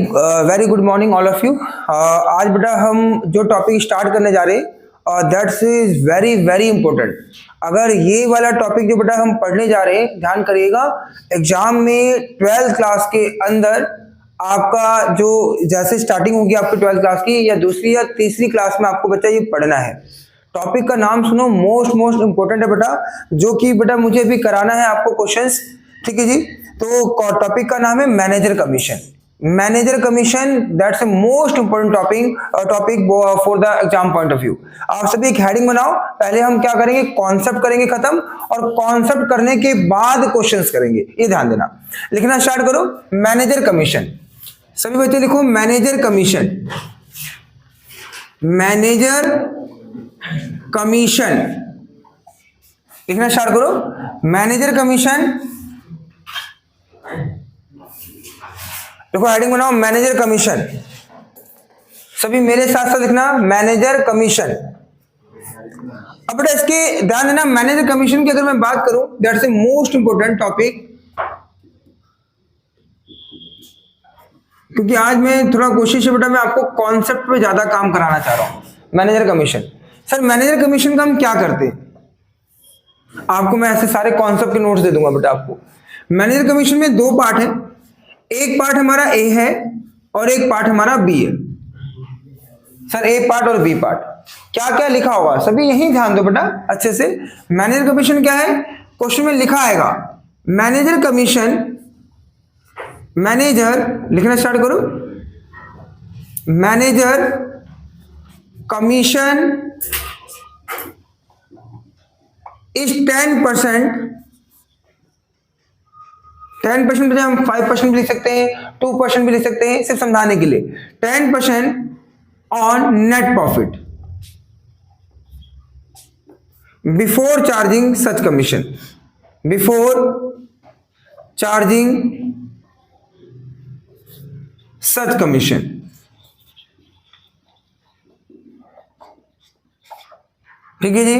Very good morning all of you. आज बेटा हम जो टॉपिक स्टार्ट करने जा रहे हैं that's is very very important. अगर ये वाला टॉपिक जो बेटा हम पढ़ने जा रहे हैं, ध्यान करिएगा, एग्जाम में 12th क्लास के अंदर आपका जो जैसे स्टार्टिंग होगी आपकी 12th क्लास की या दूसरी या तीसरी क्लास में आपको बच्चा ये पढ़ना है। टॉपिक का नाम सुनो, मोस्ट इंपॉर्टेंट है बेटा, जो कि बेटा मुझे भी कराना है आपको क्वेश्चंस, ठीक है जी। तो टॉपिक का नाम है manager commission. Manager commission that's a most important topic for the exam point of view. आप सभी एक हेडिंग बनाओ। पहले हम क्या करेंगे, कॉन्सेप्ट करेंगे खत्म, और कॉन्सेप्ट करने के बाद क्वेश्चंस करेंगे, ये ध्यान देना। लिखना स्टार्ट करो, मैनेजर कमीशन। सभी बच्चे लिखो मैनेजर कमीशन। मैनेजर कमीशन लिखना स्टार्ट करो, मैनेजर कमीशन। देखो हेडिंग बनाओ मैनेजर कमीशन। सभी मेरे साथ साथ लिखना मैनेजर कमीशन। अब बेटा इसके ध्यान देना, मैनेजर कमीशन की अगर मैं बात करूं that's a most important topic, क्योंकि आज मैं थोड़ा कोशिश है बेटा मैं आपको कॉन्सेप्ट पे ज्यादा काम कराना चाह रहा हूं। Manager commission, sir manager commission का हम क्या करते हैं, आपको मैं ऐसे सारे कॉन्सेप्ट के नोट्स दे दूंगा बेटा आपको। मैनेजर कमीशन में दो पार्ट है, एक पार्ट हमारा ए है और एक पार्ट हमारा बी है। सर ए पार्ट और बी पार्ट क्या क्या लिखा होगा, सभी यही ध्यान दो बेटा अच्छे से। मैनेजर कमीशन क्या है, क्वेश्चन में लिखा आएगा मैनेजर कमीशन। मैनेजर लिखना स्टार्ट करो, मैनेजर कमीशन इज 10%। 10% बजाय हम 5% भी लिख सकते हैं, 2% भी लिख सकते हैं, सिर्फ समझाने के लिए। 10% on net profit before charging such commission. Before charging such commission, ठीक है जी,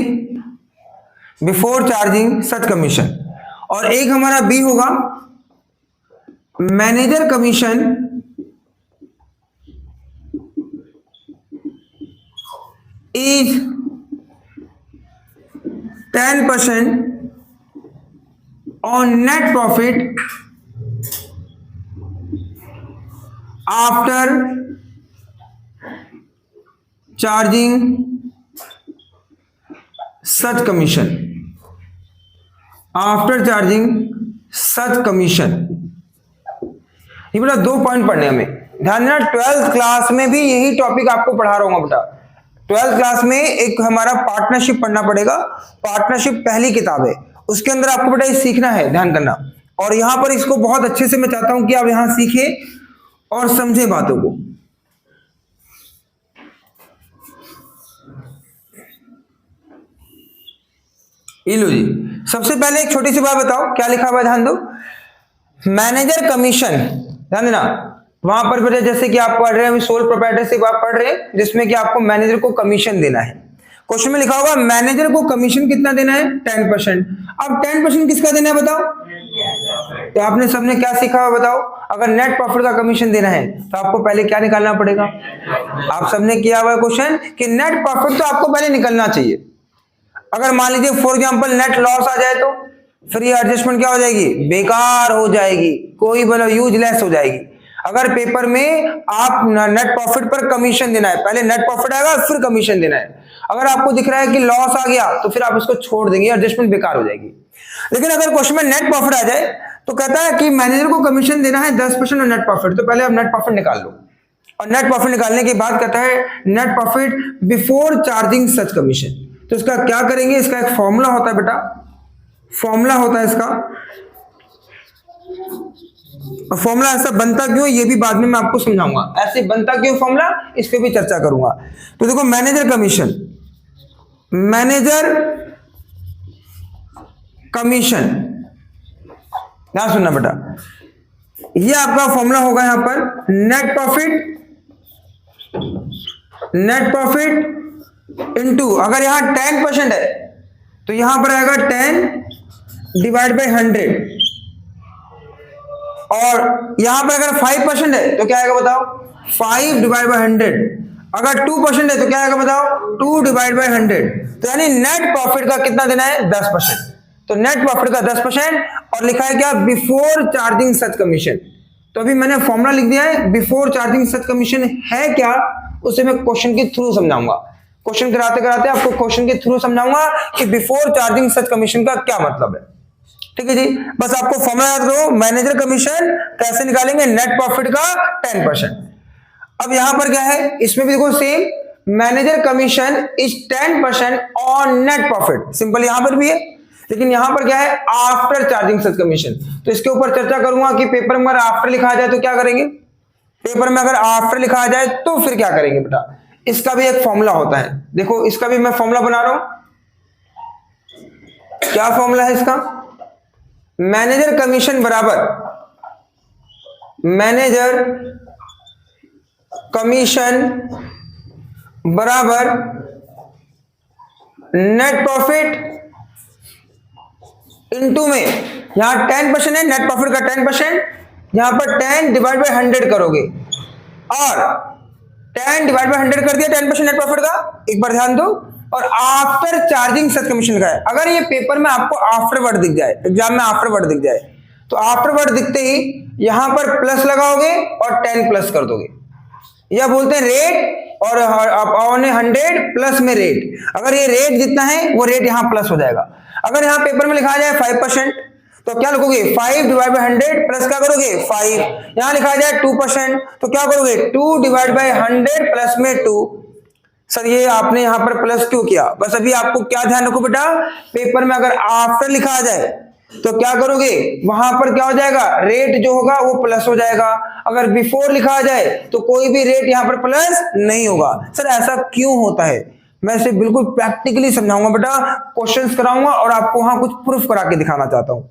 बिफोर चार्जिंग सच कमीशन। और एक हमारा बी होगा manager commission is 10% on net profit after charging such commission. After charging such commission, ये बेटा दो पॉइंट पढ़ने हमें, ध्यान देना। 12th क्लास में भी यही टॉपिक आपको पढ़ा रहा हूं बेटा। 12th क्लास में एक हमारा पार्टनरशिप पढ़ना पड़ेगा। पार्टनरशिप पहली किताब है, उसके अंदर आपको बेटा ये सीखना है, ध्यान करना। और यहां पर इसको बहुत अच्छे से मैं चाहता हूं कि आप यहां सीखे और समझे बातों को। ये लो जी, सबसे पहले एक छोटी सी बात बताओ, क्या लिखा हुआ है ध्यान दो। मैनेजर कमीशन, ध्यान देना, वहां पर बेटा जैसे कि आप पढ़ रहे हैं सोल प्रोप्राइटरशिप आप पढ़ रहे हैं, जिसमें कि आपको मैनेजर को कमीशन देना है। क्वेश्चन में लिखा होगा मैनेजर को कमीशन कितना देना है, 10%। अब 10% किसका देना है बताओ, तो आपने सबने क्या सीखा हुआ बताओ। अगर नेट प्रॉफिट का कमीशन देना है तो आपको पहले क्या निकालना पड़ेगा, आप सबने किया हुआ क्वेश्चन कि नेट प्रॉफिट तो आपको पहले निकलना चाहिए। अगर मान लीजिए फॉर एग्जांपल नेट लॉस आ जाए तो फिर ये एडजस्टमेंट क्या हो जाएगी, बेकार हो जाएगी, कोई मतलब यूजलेस हो जाएगी। अगर पेपर में आप नेट प्रॉफिट पर कमीशन देना है, पहले नेट प्रॉफिट आएगा फिर कमीशन देना है। अगर आपको दिख रहा है कि लॉस आ गया तो फिर आप इसको छोड़ देंगे, एडजस्टमेंट बेकार हो जाएगी। लेकिन अगर क्वेश्चन में नेट प्रॉफिट आ जाए तो कहता है कि मैनेजर को कमीशन देना है 10% ऑन नेट प्रॉफिट, तो पहले आप नेट प्रॉफिट निकाल लो। और नेट प्रॉफिट निकालने के बाद कहता है net profit before charging such commission. तो इसका क्या करेंगे, इसका एक फॉर्मूला होता है बेटा, फॉर्मूला होता है इसका। फॉर्मूला ऐसा बनता क्यों ये भी बाद में मैं आपको समझाऊंगा, ऐसे बनता क्यों फॉर्मूला इस पे भी चर्चा करूंगा। तो देखो मैनेजर कमीशन, मैनेजर कमीशन, ध्यान सुनना बेटा, ये आपका फॉर्मूला होगा यहां पर नेट प्रॉफिट इनटू, अगर यहां 10% है तो यहां पर आएगा 10 डिवाइड बाय 100, और यहां पर अगर 5% है तो क्या आएगा बताओ, 5 डिवाइड बाय 100। अगर 2% है तो क्या आएगा बताओ, 2 डिवाइड बाय 100। तो यानी नेट प्रॉफिट का कितना देना है, 10%। तो नेट प्रॉफिट का 10% और लिखा है क्या, बिफोर चार्जिंग सच कमीशन। तो अभी मैंने फॉर्मूला लिख दिया है, बिफोर चार्जिंग सच कमीशन है क्या, उसे मैं क्वेश्चन के थ्रू समझाऊंगा। क्वेश्चन कराते कराते आपको क्वेश्चन के थ्रू समझाऊंगा कि बिफोर चार्जिंग सच कमीशन का क्या मतलब है। ठीक है जी, बस आपको फॉर्मूला याद करो, मैनेजर कमीशन कैसे निकालेंगे, नेट प्रॉफिट का 10%। अब यहां पर क्या है, इसमें भी देखो same, manager commission is 10% on net profit, simple यहां पर भी है, लेकिन यहां पर क्या है, आफ्टर चार्जिंग सच कमीशन। तो इसके ऊपर चर्चा करूंगा कि पेपर में अगर आफ्टर लिखा जाए तो क्या करेंगे, पेपर में अगर आफ्टर लिखा जाए तो फिर क्या करेंगे बेटा। इसका भी एक फॉर्मूला होता है, देखो इसका भी मैं फॉर्मूला बना रहा हूं। क्या फॉर्मूला है इसका, मैनेजर कमीशन बराबर मैनेजर कमीशन बराबर नेट प्रॉफिट इनटू में, यहां 10% है, नेट प्रॉफिट का 10%, यहां पर 10 डिवाइड बाय 100 करोगे और 10 डिवाइड बाय 100 कर दिया 10% नेट प्रॉफिट का, एक बार ध्यान दो। और आफ्टर चार्जिंग सच कमीशन का है, अगर ये पेपर में आपको आफ्टर वर्ड दिख जाए, एग्जाम में आफ्टर वर्ड दिख जाए, तो आफ्टर वर्ड दिखते ही यहां पर प्लस लगाओगे और 10 प्लस कर दोगे, या बोलते हैं रेट और ऑन 100 प्लस में रेट। अगर ये रेट जितना है वो रेट यहां प्लस हो जाएगा। अगर यहां पेपर में लिखा जाए 5% तो क्या लिखोगे, 5 डिवाइड बाय 100 प्लस क्या करोगे 5। यहां लिखा जाए 2% तो क्या करोगे, 2 डिवाइड बाय 100 प्लस में 2। सर ये आपने यहां पर प्लस क्यों किया, बस अभी आपको क्या ध्यान रखो बेटा, पेपर में अगर आफ्टर लिखा जाए तो क्या करोगे, वहां पर क्या हो जाएगा, रेट जो होगा वो प्लस हो जाएगा। अगर बिफोर लिखा जाए तो कोई भी रेट यहां पर प्लस नहीं होगा। सर ऐसा क्यों होता है, मैं इसे बिल्कुल प्रैक्टिकली समझाऊंगा बेटा, क्वेश्चंस कराऊंगा और आपको वहां कुछ प्रूफ करा के दिखाना चाहता हूं।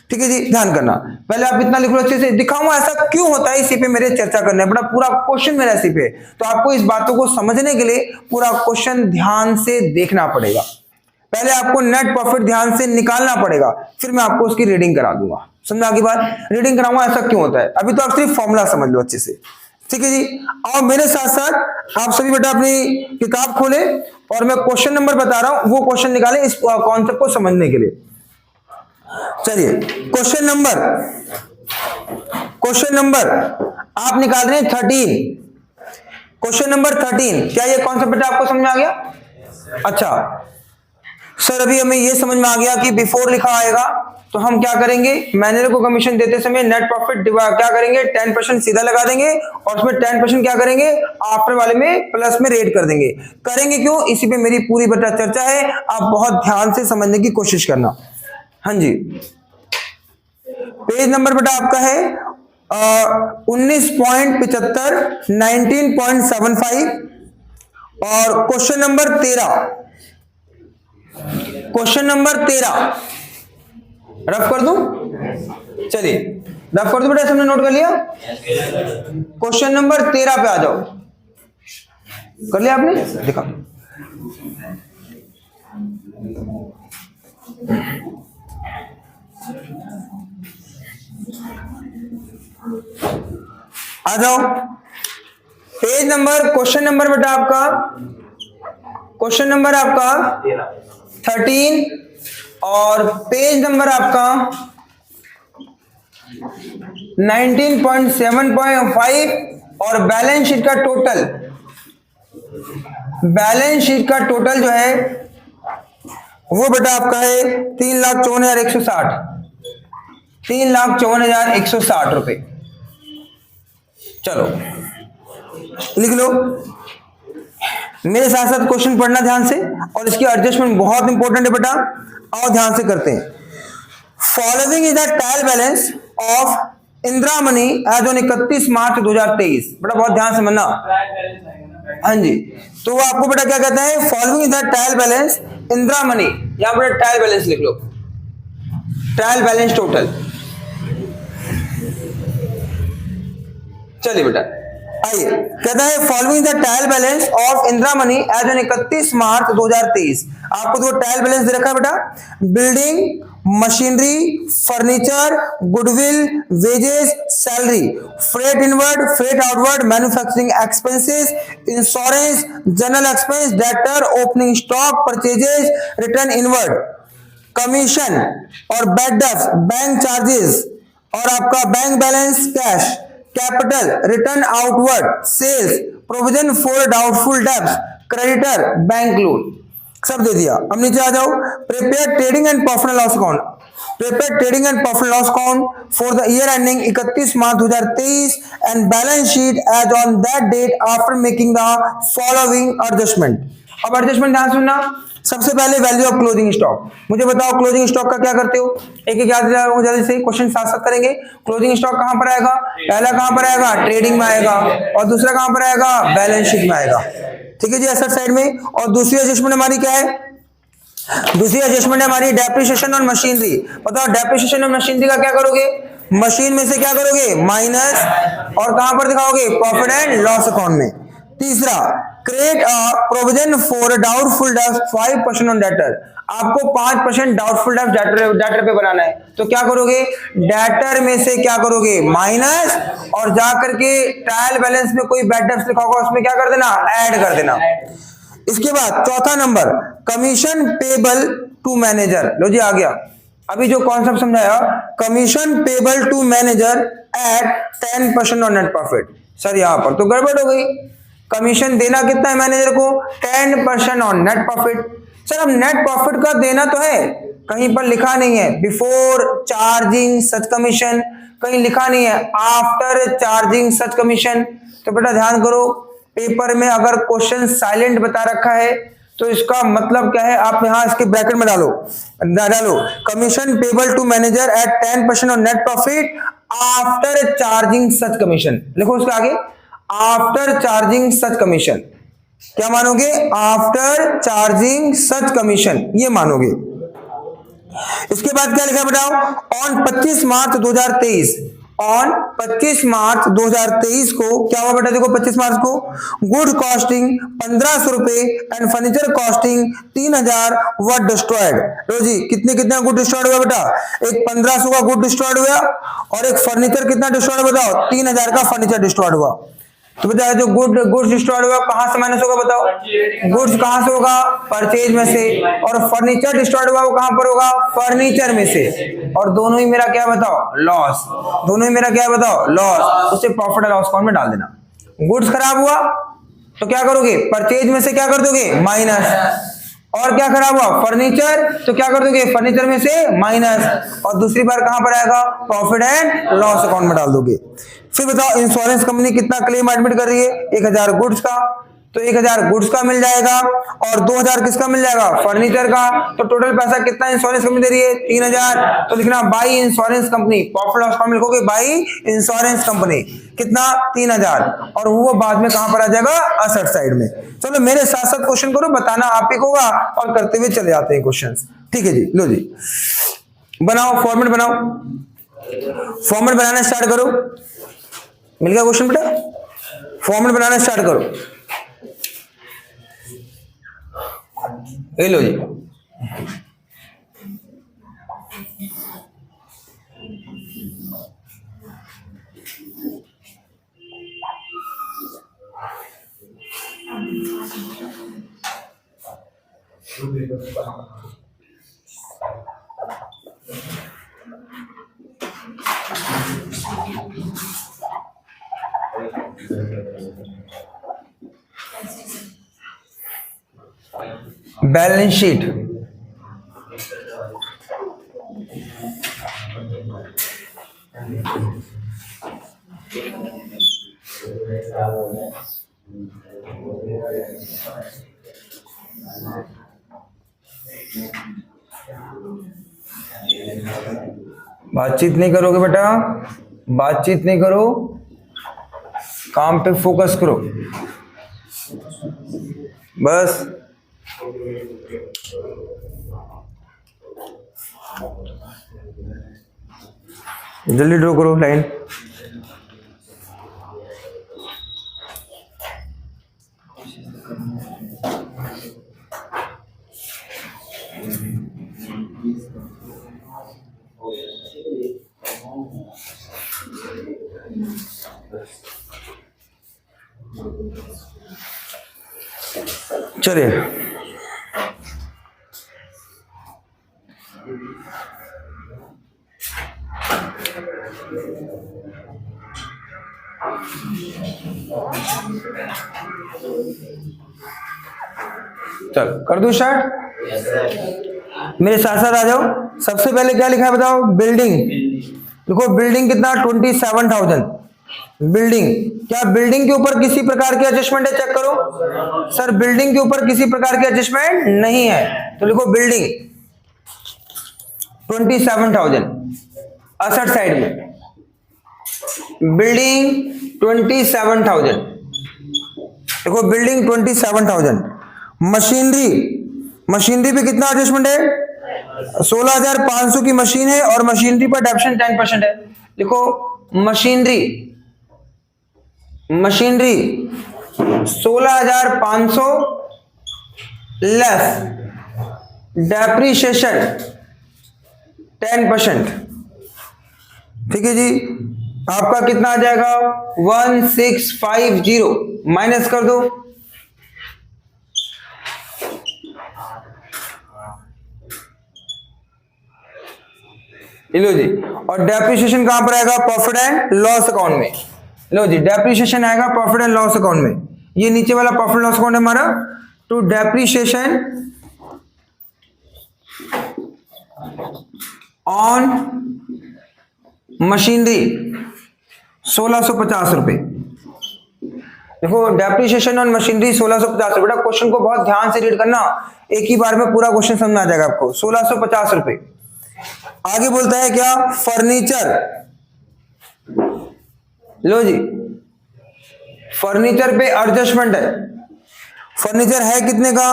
ठीक है जी, ध्यान करना, पहले आप इतना लिख लो, अच्छे से दिखाऊंगा ऐसा क्यों होता है, इसी पे मेरे चर्चा करना है बेटा, पूरा क्वेश्चन मेरा इसी पे। तो आपको इस बातों को समझने के लिए पूरा क्वेश्चन ध्यान से देखना पड़ेगा। पहले आपको नेट प्रॉफिट ध्यान से निकालना पड़ेगा, फिर मैं आपको उसकी रीडिंग करा दूंगा। समझा की बात, रीडिंग कराऊंगा ऐसा क्यों होता है, अभी तो आप सिर्फ फॉर्मूला समझ लो अच्छे से। ठीक है जी, और मेरे साथ साथ आप सभी बेटा अपनी किताब खोले और मैं क्वेश्चन नंबर बता रहा हूं, वो क्वेश्चन निकालें इस कॉन्सेप्ट को समझने के लिए। चलिए क्वेश्चन नंबर आप निकाल रहे हैं 13। क्वेश्चन नंबर 13, क्या ये कॉन्सेप्ट बेटा आपको समझ में आ गया? अच्छा सर, अभी हमें ये समझ में आ गया कि बिफोर लिखा आएगा तो हम क्या करेंगे, मैनेजर को कमीशन देते समय नेट प्रॉफिट क्या करेंगे, 10% सीधा लगा देंगे और उसमें 10% क्या करेंगे, आफ्टर वाले में प्लस में रेट कर देंगे। करेंगे क्यों, इसी पे मेरी पूरी बेटा चर्चा है, आप बहुत ध्यान से समझने की कोशिश करना। हाँ जी, पेज नंबर बेटा आपका है 19.75, 19.75 और क्वेश्चन नंबर 13 रफ कर दूं, चलिए रफ कर दो बेटा, सबने नोट कर लिया? क्वेश्चन नंबर 13 पे आ जाओ, कर लिया आपने, दिखा आ जाओ। पेज नंबर, क्वेश्चन नंबर बेटा आपका, क्वेश्चन नंबर आपका 13 और पेज नंबर आपका 19.7.5 और बैलेंस शीट का टोटल जो है वो बेटा आपका है 3,54,160, 3,54,160 रुपए। चलो लिख लो, मेरे साथ साथ क्वेश्चन पढ़ना ध्यान से, और इसकी एडजस्टमेंट बहुत इंपॉर्टेंट है बेटा, आओ ध्यान से करते हैं। Following is the trial balance of Indira money as on 31 March 2023। बेटा बहुत ध्यान से समझना, हाँ जी, तो वो आपको बेटा क्या कहता है, following is the trial balance Indira money, यहां पर ट्रायल बैलेंस लिख लो, ट्रायल बैलेंस टोटल। चलिए बेटा आइए, कहता है following the trial balance of Indira money as on 31 March 2023। आपको तो ट्रायल बैलेंस दे रखा है बेटा, building machinery, furniture, goodwill, wages, salary, freight inward, freight outward, manufacturing expenses, insurance, general expense, debtor, opening stock, purchases, return inward, commission और bad debts, bank charges और आपका bank balance, cash, capital, return outward, sales, provision for doubtful debts, creditor, bank loan, सब दे दिया। अब नीचे आ जाओ, prepare trading and profit and loss account, prepare trading and profit loss account for the year ending 31 March 2023 and balance sheet as on that date after making the following adjustment. अब adjustment ध्यान सुनना। सबसे पहले value of closing stock. मुझे बताओ closing stock का क्या करते हो, एक एक याद दिलाओ जल्दी से, क्वेश्चन साथ साथ करेंगे। क्लोजिंग स्टॉक कहां पर आएगा, पहला कहां पर आएगा, ट्रेडिंग में आएगा, और दूसरा कहां पर आएगा, बैलेंस शीट में आएगा। ठीक है जी, एसेट साइड में। और दूसरी एडजस्टमेंट हमारी क्या है, दूसरी एडजस्टमेंट है हमारी डेप्रिसिएशन और मशीनरी। बताओ डेप्रिसिएशन और मशीनरी का क्या करोगे, मशीन में से क्या करोगे, माइनस, और कहां पर दिखाओगे, प्रॉफिट एंड लॉस अकाउंट में। तीसरा, create a provision for doubtful debts 5% on debtor. आपको 5% डाउटफुल डेब्ट्स डेटर पे बनाना है, तो क्या करोगे, डेटर में से क्या करोगे, माइनस, और जाकर के ट्रायल बैलेंस में कोई बैड डेब्ट्स लिखा होगा उसमें क्या कर देना, ऐड कर देना। इसके बाद चौथा number, commission payable to manager. लो जी आ गया, अभी जो कॉन्सेप्ट समझाया, commission payable to manager at 10% on net profit. Sir यहां पर तो गड़बड़ हो गई, कमीशन देना कितना है मैनेजर को, 10% ऑन नेट प्रॉफिट। सर अब नेट प्रॉफिट का देना तो है, कहीं पर लिखा नहीं है बिफोर चार्जिंग सच कमीशन, कहीं लिखा नहीं है आफ्टर चार्जिंग सच कमीशन। तो बेटा ध्यान करो, पेपर में अगर क्वेश्चन साइलेंट बता रखा है तो इसका मतलब क्या है, आप यहां इसके ब्रैकेट में डालो, commission payable to manager at 10% on net profit after charging such commission. लिखो उसके आगे, आफ्टर चार्जिंग सच कमीशन। क्या मानोगे, आफ्टर चार्जिंग सच कमीशन, ये मानोगे। इसके बाद क्या लिखा बताओ, ऑन 25 मार्च 2023, ऑन 25 मार्च 2023 को क्या हुआ बेटा, देखो 25 मार्च को गुड कॉस्टिंग 1500 रुपए and furniture costing 3000 were destroyed. लो जी, कितने कितने गुड डिस्ट्रॉयड हुआ बेटा, एक 1500 का गुड डिस्ट्रॉयड हुआ और एक फर्नीचर कितना डिस्ट्रॉयड बताओ, 3000 का फर्नीचर डिस्ट्रॉयड हुआ। तो बताओ जो गुड्स डिस्ट्रॉयड हुआ कहां से माइनस होगा, बताओ गुड्स कहां से होगा, परचेज में से, और फर्नीचर डिस्ट्रॉयड हुआ वो कहां पर होगा, फर्नीचर में से, और दोनों ही मेरा क्या बताओ, लॉस, दोनों ही मेरा क्या बताओ, लॉस, उसे प्रॉफिट एंड लॉस अकाउंट में डाल देना। गुड्स खराब हुआ तो क्या करोगे, परचेज में से क्या कर दोगे, माइनस, और क्या खराब हुआ, फर्नीचर, तो क्या कर दोगे, फर्नीचर में से माइनस, और दूसरी बार कहां पर आएगा, प्रॉफिट एंड लॉस अकाउंट में डाल दोगे। फिर बताओ इंश्योरेंस कंपनी कितना क्लेम एडमिट कर रही है, 1000 गुड्स का, तो 1000 गुड्स का मिल जाएगा, और 2000 किसका मिल जाएगा, फर्नीचर का। तो टोटल पैसा कितना इंश्योरेंस कंपनी दे रही है, 3000। तो लिखना by insurance company, profit loss account में लिखोगे बाई इंश्योरेंस कंपनी, कितना 3000, और वो बाद में कहां पर आ जाएगा, असेट साइड में। चलो मेरे साथ साथ क्वेश्चन करो, बताना आप ही होगा, और करते हुए चले जाते हैं क्वेश्चंस। ठीक है जी, लो जी बनाओ, फॉर्मेट बनाओ, फॉर्मेट बनाना स्टार्ट करो। मिल गया क्वेश्चन बेटा, फॉर्मेट बनाना स्टार्ट करो। ये लो जी, बैलेंस शीट, बातचीत नहीं करोगे बेटा, बातचीत नहीं करो, काम पे फोकस करो बस। जल्दी ड्रॉ करो लाइन। चलिए चल कर दूं स्टार्ट। मेरे साथ साथ आ जाओ। सबसे पहले क्या लिखा है बताओ? बिल्डिंग। देखो बिल्डिंग कितना? 27,000। बिल्डिंग, क्या बिल्डिंग के ऊपर किसी प्रकार की एडजस्टमेंट है? चेक करो। सर बिल्डिंग के ऊपर किसी प्रकार की एडजस्टमेंट नहीं है, तो लिखो बिल्डिंग 27,000। असट साइड में बिल्डिंग 27,000। देखो बिल्डिंग 27,000। मशीनरी, मशीनरी पे कितना एडजस्टमेंट है? 16,500 की मशीन है और मशीनरी पर डेप्शन 10% है। देखो मशीनरी, मशीनरी 16,500 लेस डेप्रीशिएशन 10%। ठीक है जी, आपका कितना आ जाएगा? 1650 माइनस कर दो। लो जी, और डेप्रिसिएशन कहां पर आएगा? प्रॉफिट एंड लॉस अकाउंट में। लो जी, डेप्रिसिएशन आएगा प्रॉफिट एंड लॉस अकाउंट में। ये नीचे वाला प्रॉफिट लॉस अकाउंट है हमारा। टू डेप्रिसिएशन ऑन मशीनरी 1650 रुपए। देखो डेप्रिसिएशन ऑन मशीनरी 1650। बेटा क्वेश्चन को बहुत ध्यान से रीड करना, एक ही बार में पूरा क्वेश्चन समझ आ जाएगा आपको। 1650 रुपए। आगे बोलता है क्या? फर्नीचर। लो जी, फर्नीचर पे एडजस्टमेंट है। फर्नीचर है कितने का?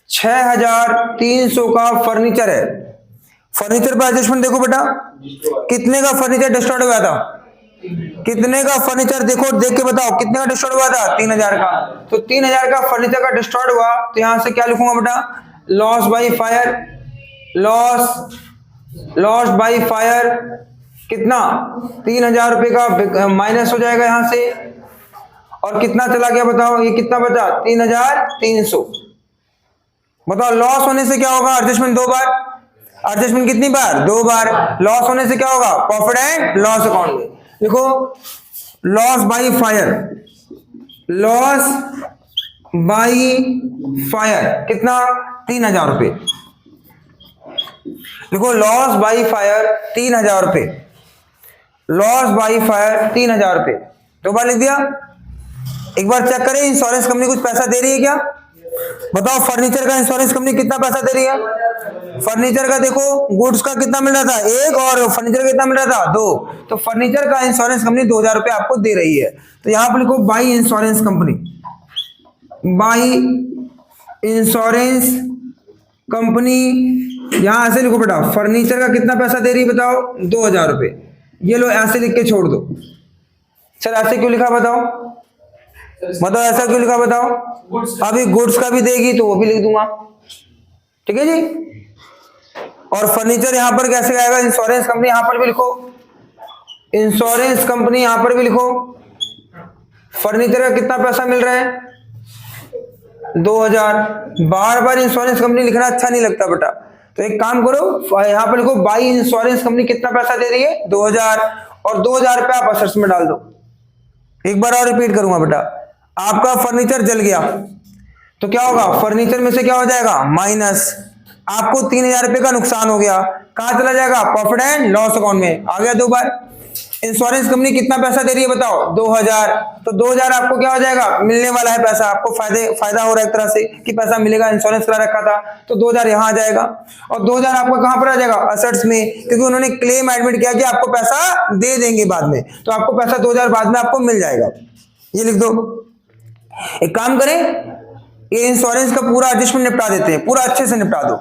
6,300 का फर्नीचर है। फर्नीचर पे एडजस्टमेंट देखो बेटा, कितने का फर्नीचर डिस्ट्रॉय हुआ था? कितने का फर्नीचर? देखो देख के बताओ कितने का डिस्ट्रॉय हुआ था? 3,000 का। तो 3,000 का फर्नीचर का डिस्ट्रॉय हुआ, तो यहां से क्या लिखूंगा बेटा? Loss by fire. Loss by fire कितना? 3,000 रुपए का माइनस हो जाएगा यहां से, और कितना चला गया बताओ? ये कितना बचा? 3,300। बताओ लॉस होने से क्या होगा? एडजस्टमेंट 2 बार। एडजस्टमेंट कितनी बार? 2 बार। लॉस होने से क्या होगा? प्रॉफिट एंड लॉस अकाउंट में। देखो loss by fire, loss by fire कितना? 3,000 रुपए। देखो लॉस बाई फायर 3,000 रुपए। लॉस बाई फायर 3,000 रुपए। 2 बार लिख दिया। एक बार चेक करें इंश्योरेंस कंपनी कुछ पैसा दे रही है क्या? बताओ फर्नीचर का इंश्योरेंस कंपनी कितना पैसा दे रही है? फर्नीचर का देखो गुड्स का कितना मिल रहा था? 1, और फर्नीचर का कितना मिल रहा था? 2। तो फर्नीचर का इंश्योरेंस कंपनी 2,000 रुपए आपको दे रही है। तो यहां पर लिखो by insurance company. By insurance company, यहां ऐसे लिखो बेटा, फर्नीचर का कितना पैसा दे रही है बताओ? 2,000 रुपए। ये लो ऐसे लिख के छोड़ दो। सर ऐसे क्यों लिखा बताओ? मतलब ऐसा क्यों लिखा बताओ? अभी गुड्स का भी देगी तो वो भी लिख दूंगा। ठीक है जी। और फर्नीचर यहां पर कैसे आएगा? इंश्योरेंस कंपनी यहां पर भी लिखो, इंश्योरेंस कंपनी यहां पर भी लिखो। फर्नीचर का कितना पैसा मिल रहा है? 2,000। बार बार इंश्योरेंस कंपनी लिखना अच्छा नहीं लगता बेटा, तो एक काम करो यहां पर लिखो बाई इंश्योरेंस कंपनी कितना पैसा दे रही है? 2,000, और 2,000 रुपए आप असर्स में डाल दो। एक बार और रिपीट करूंगा बेटा, आपका फर्नीचर जल गया तो क्या होगा? फर्नीचर में से क्या हो जाएगा? माइनस। आपको 3,000 रुपए का नुकसान हो गया, कहां चला जाएगा? प्रॉफिट एंड लॉस अकाउंट में आ गया 2 बार। इंश्योरेंस कंपनी कितना पैसा दे रही है बताओ? 2,000। तो 2,000 आपको क्या हो जाएगा? मिलने वाला है पैसा, आपको फायदा हो रहा है एक तरह से कि पैसा मिलेगा, इंश्योरेंस करा रखा था, तो 2,000 यहां आ जाएगा। और 2,000 आपका कहां पर आ जाएगा? असेट्स में, क्योंकि उन्होंने क्लेम एडमिट किया कि आपको पैसा दे देंगे बाद में, तो आपको पैसा 2,000 बाद में आपको मिल जाएगा। ये लिख दो। एक काम करें, ये इंश्योरेंस का पूरा एडजस्टमेंट निपटा देते हैं, पूरा अच्छे से निपटा दो।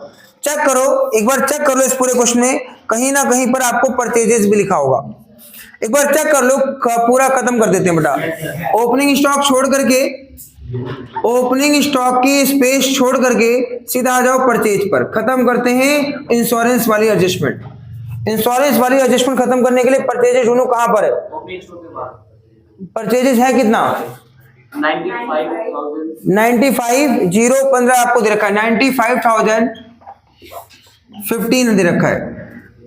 चेक करो, एक बार चेक कर लो इस पूरे क्वेश्चन में, कहीं ना कहीं पर आपको परचेजेस भी लिखा होगा। एक बार चेक कर लो, पूरा खत्म कर देते हैं बेटा। ओपनिंग स्टॉक छोड़ करके, ओपनिंग स्टॉक की स्पेस छोड़ करके सीधा आ जाओ परचेज पर। खत्म करते हैं इंश्योरेंस वाली एडजस्टमेंट। इंश्योरेंस वाली एडजस्टमेंट खत्म करने के लिए परचेजेस ढूंढो कहां पर है? परचेजेस है कितना? 95,000 95,015 आपको दे रखा है, 95,015 दे रखा है।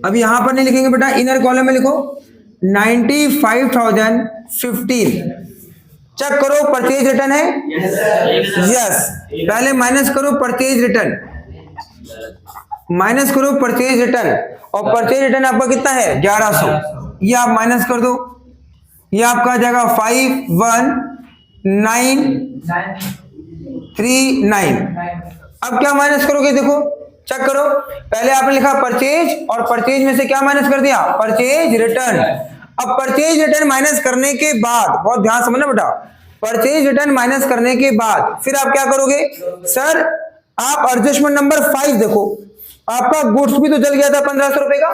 अब यहां पर नहीं लिखेंगे बेटा, इनर कॉलम में लिखो 95,015। चेक करो परचेज रिटर्न है, यस। पहले माइनस करो परचेज रिटर्न, माइनस करो परचेज रिटर्न, और परचेज रिटर्न आपका कितना है 1100। ये आप माइनस कर दो, ये आपका आ जाएगा 51939। अब क्या माइनस करोगे, देखो चेक करो। पहले आपने लिखा परचेज, और परचेज में से क्या माइनस कर दिया, परचेज रिटर्न। अब परचेज रिटर्न माइनस करने के बाद, बहुत ध्यान समझना बेटा, परचेज रिटर्न माइनस करने के बाद फिर आप क्या करोगे, सर आप एडजस्टमेंट नंबर 5 देखो, आपका गुड्स भी तो जल गया था 1500 रुपए का,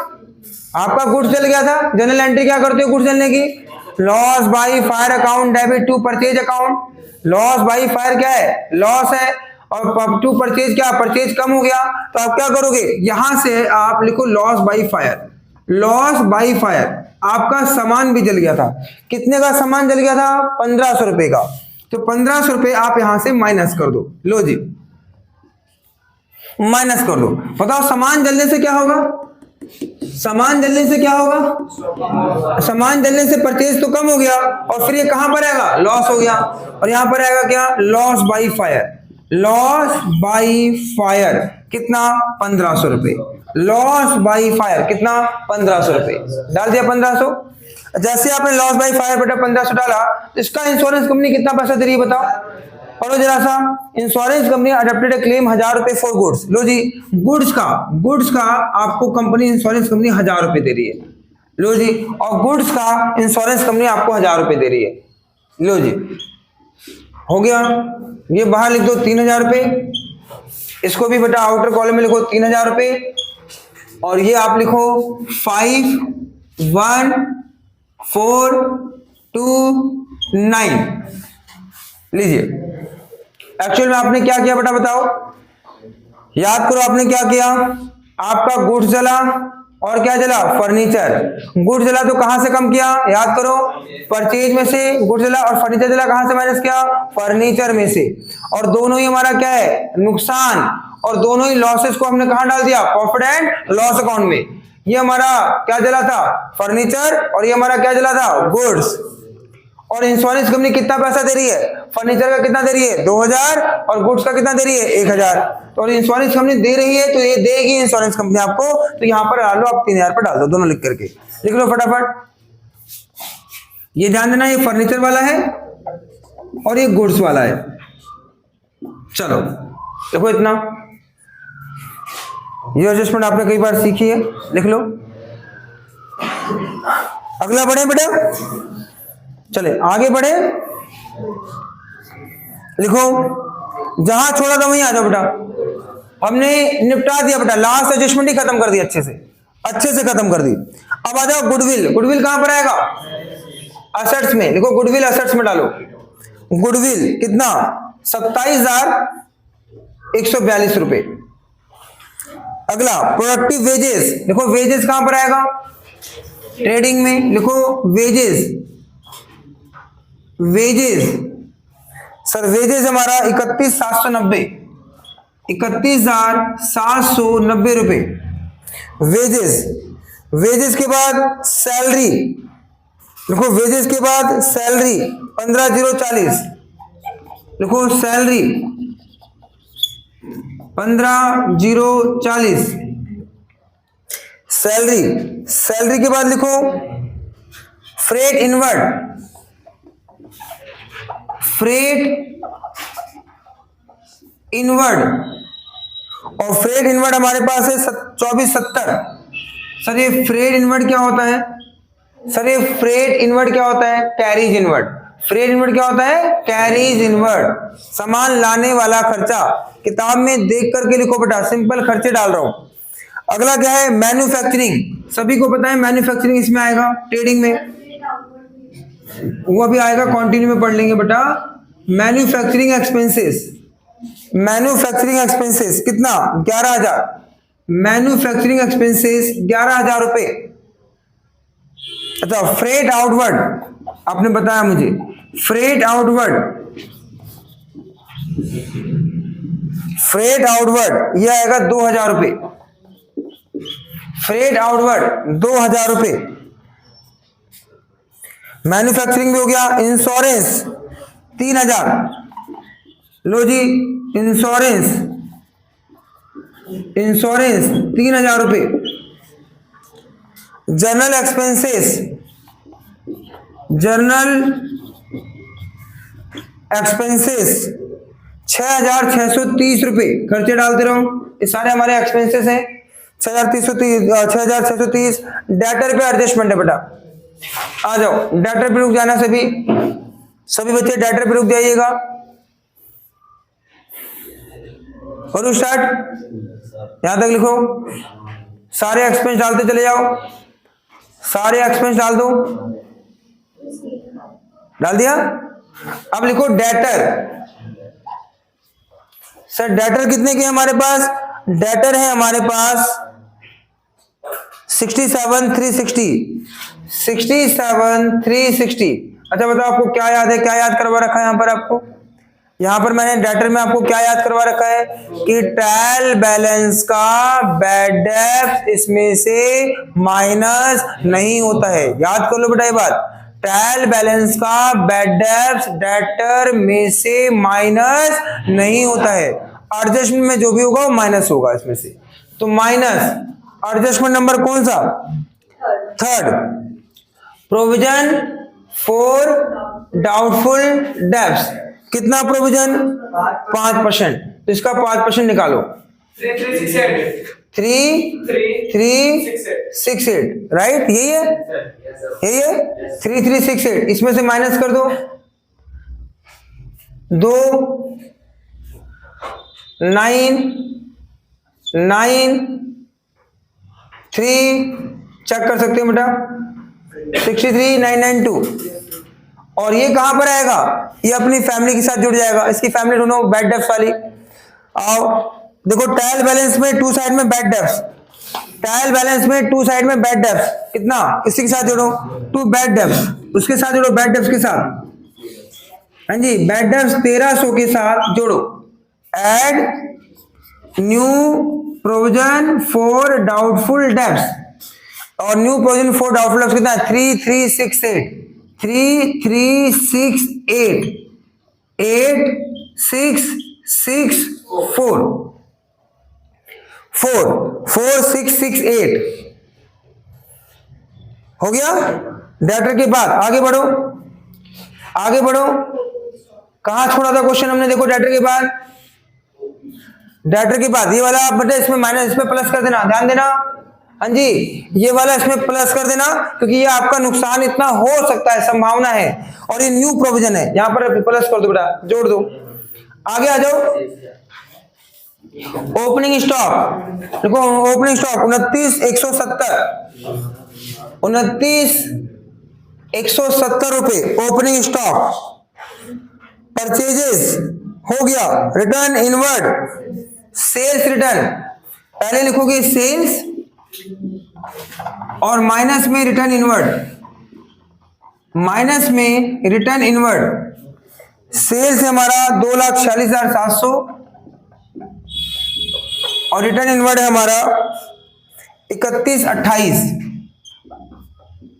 आपका गुड्स जल गया था। जनरल एंट्री क्या करते हो गुड्स जलने की, loss by fire account debit to purchase account. Loss by fire क्या है, लॉस है, और टू परचेज क्या, परचेज कम हो गया, तो आप क्या करोगे, यहां से आप लिखो loss by fire. Loss by fire, आपका सामान भी जल गया था, कितने का सामान जल गया था, 1500 रुपए का, तो 1500 रुपए आप यहां से माइनस कर दो। लो जी माइनस कर दो। बताओ सामान जलने से क्या होगा, सामान जलने से क्या होगा, सामान जलने से परचेज तो कम हो गया, और फिर ये कहां पर आएगा, लॉस हो गया, और यहां पर आएगा क्या, loss by fire. Loss by fire कितना, 1500 रुपए। लॉस बाई फायर कितना, 1500 रुपए। डाल दिया 1500। जैसे आपने लॉस बाई फायर बेटा 1500 डाला, तो इसका इंश्योरेंस कंपनी कितना पैसा दे रही है बताओ, पढ़ो जरा सा। Insurance company adopted a claim 1000 रुपए फॉर गुड्स। लो जी, गुड्स का आपको कंपनी इंश्योरेंस कंपनी 1000 रुपए दे रही है। लो जी, और गुड्स का इंश्योरेंस कंपनी आपको 1000 रुपए दे रही है। लो जी हो गया, ये बाहर लिख दो 3000 रुपए, इसको भी बेटा आउटर कॉलम में लिखो 3000 रुपए, और ये आप लिखो 51429। लीजिए, एक्चुअल में आपने क्या किया बेटा बताओ, याद करो आपने क्या किया, आपका गुड्स जला और क्या जला, फर्नीचर। गुड्स जला तो कहां से कम किया, याद करो, परचेज में से गुड्स जला, और फर्नीचर जला कहां से माइनस किया, फर्नीचर में से, और दोनों ही हमारा क्या है, नुकसान, और दोनों ही लॉसेस को हमने कहां डाल दिया, प्रॉफिट एंड लॉस अकाउंट में। ये हमारा क्या जला था, फर्नीचर, और ये हमारा क्या जला था, गुड्स। और इंश्योरेंस कंपनी कितना पैसा दे रही है, फर्नीचर का कितना दे रही है 2000, और गुड्स का कितना दे रही है 1000। तो इंश्योरेंस कंपनी दे रही है, तो ये देगी इंश्योरेंस कंपनी आपको, तो यहां पर डाल लो आप 3000 पर डाल दो, दोनों लिख करके लिख लो फटाफट। ये ध्यान देना, ये फर्नीचर वाला है और ये गुड्स वाला है। चलो देखो इतना, ये एडजस्टमेंट आपने कई बार सीखी है, लिख लो। अगला बढ़े बेटा, चले आगे बढ़े, लिखो, जहां छोड़ा था वहीं आ जाओ बेटा। हमने निपटा दिया बेटा, लास्ट एडजस्टमेंट ही खत्म कर दी, अच्छे से खत्म कर दी। अब आ जाओ गुडविल। गुडविल कहां पर आएगा, असेट्स में, लिखो गुडविल असेट्स में डालो। गुडविल कितना, 27,142 रुपए। अगला प्रोडक्टिव वेजेस, लिखो वेजेस कहां पर आएगा, ट्रेडिंग में, लिखो वेजेस। वेजेस सर, वेजेस हमारा 31,790, 31,790 रुपए वेजेस। वेजेस के बाद सैलरी, लिखो वेजेस के बाद सैलरी 15,040, लिखो सैलरी 15,040 सैलरी। सैलरी के बाद लिखो फ्रेट इनवर्ड, फ्रेट इनवर्ड, और फ्रेट इनवर्ड हमारे पास है 2470। सर ये फ्रेट इनवर्ड क्या होता है, सर ये फ्रेट इनवर्ड क्या होता है, कैरीज इनवर्ड। फ्रेट इनवर्ड क्या होता है, कैरीज इनवर्ड, सामान लाने वाला खर्चा। किताब में देख करके लिखो बेटा, सिंपल खर्चे डाल रहा हूं। अगला क्या है, मैन्युफैक्चरिंग। सभी को पता है मैन्युफैक्चरिंग इसमें आएगा, ट्रेडिंग में वो भी आएगा, कंटिन्यू में पढ़ लेंगे बेटा। मैन्युफैक्चरिंग एक्सपेंसेस, मैन्युफैक्चरिंग एक्सपेंसेस कितना, 11,000। मैन्युफैक्चरिंग एक्सपेंसेस 11,000 रुपए। अच्छा फ्रेट आउटवर्ड, आपने बताया मुझे, फ्रेट आउटवर्ड फ्रेट आउटवर्ड ये आएगा 2000 रुपये, फ्रेट आउटवर्ड 2000 रुपये। मैन्युफैक्चरिंग भी हो गया। इंश्योरेंस 3000, लो जी इंश्योरेंस 3000 रुपये। जर्नल एक्सपेंसेस 6630 रुपये खर्चे डालते रहो। ये सारे हमारे एक्सपेंसेस हैं 6630। डेटर पे एडजस्टमेंट है बेटा, आ जाओ डेटर पे रुक जाना। सभी बच्चे डेटर पे रुक जाइएगा। करो स्टार्ट, यहां तक लिखो। सारे एक्सपेंस डालते चले जाओ, सारे एक्सपेंस डाल दो। डाल दिया? अब लिखो डेटर। सर डेटर कितने के हमारे पास? डेटर है हमारे पास 67,360। अच्छा बताओ आपको क्या याद है, क्या याद करवा रखा है यहां पर आपको? यहां पर मैंने डेटर में आपको क्या याद करवा रखा है कि ट्रायल बैलेंस का बैड डेब्ट इसमें से माइनस नहीं होता है। याद कर लो बेटा ये बात, ट्रायल बैलेंस का बैड डेब्ट डेटर में से माइनस नहीं होता है। एडजस्टमेंट में जो भी होगा वो माइनस होगा इसमें से। तो माइनस एडजस्टमेंट नंबर कौन सा? Third. Provision for doubtful debts कितना प्रोविजन? 5%। तो इसका 5% निकालो। 3368 राइट, यही है, यही है 3368। इसमें से माइनस कर दो 2 9 9 3 चेक कर सकते हो बेटा 63992। और ये कहां पर आएगा? ये अपनी फैमिली के साथ जुड़ जाएगा। इसकी फैमिली ढूंढो बैड डेब्ट्स वाली। आओ देखो ट्रायल बैलेंस में टू साइड में बैड डेब्ट्स, ट्रायल बैलेंस में टू साइड में बैड डेब्ट्स कितना? किसी के साथ जोड़ो? 2 बैड डेब्ट्स, उसके साथ जोड़ो बैड डेब्ट्स के साथ। हाँ जी बैड डेब्ट्स 1300 के साथ जोड़ो। Add new provision for doubtful debts, और new provision for doubtful debts कितना है? 3368 8664 4668 हो गया। डेटर के बाद आगे बढ़ो, आगे बढ़ो। कहां छोड़ा था क्वेश्चन हमने? देखो डेटर के बाद, डेटर के बाद ये वाला आप बेटा इसमें माइनस, इसमें प्लस कर देना, ध्यान देना। हाँ जी ये वाला इसमें प्लस कर देना क्योंकि ये आपका नुकसान इतना हो सकता है, संभावना है। और ये न्यू प्रोविजन है, यहां पर प्लस कर दो बेटा, जोड़ दो। आगे आ जाओ। ओपनिंग स्टॉक देखो, ओपनिंग स्टॉक 29,170 रुपए ओपनिंग स्टॉक। परचेजेस हो गया, रिटर्न इनवर्ड, सेल्स रिटर्न। पहले लिखोगे सेल्स और माइनस में रिटर्न इनवर्ड, माइनस में रिटर्न इनवर्ड। सेल्स हमारा 2,46,700 और रिटर्न इनवर्ड है हमारा 31,28।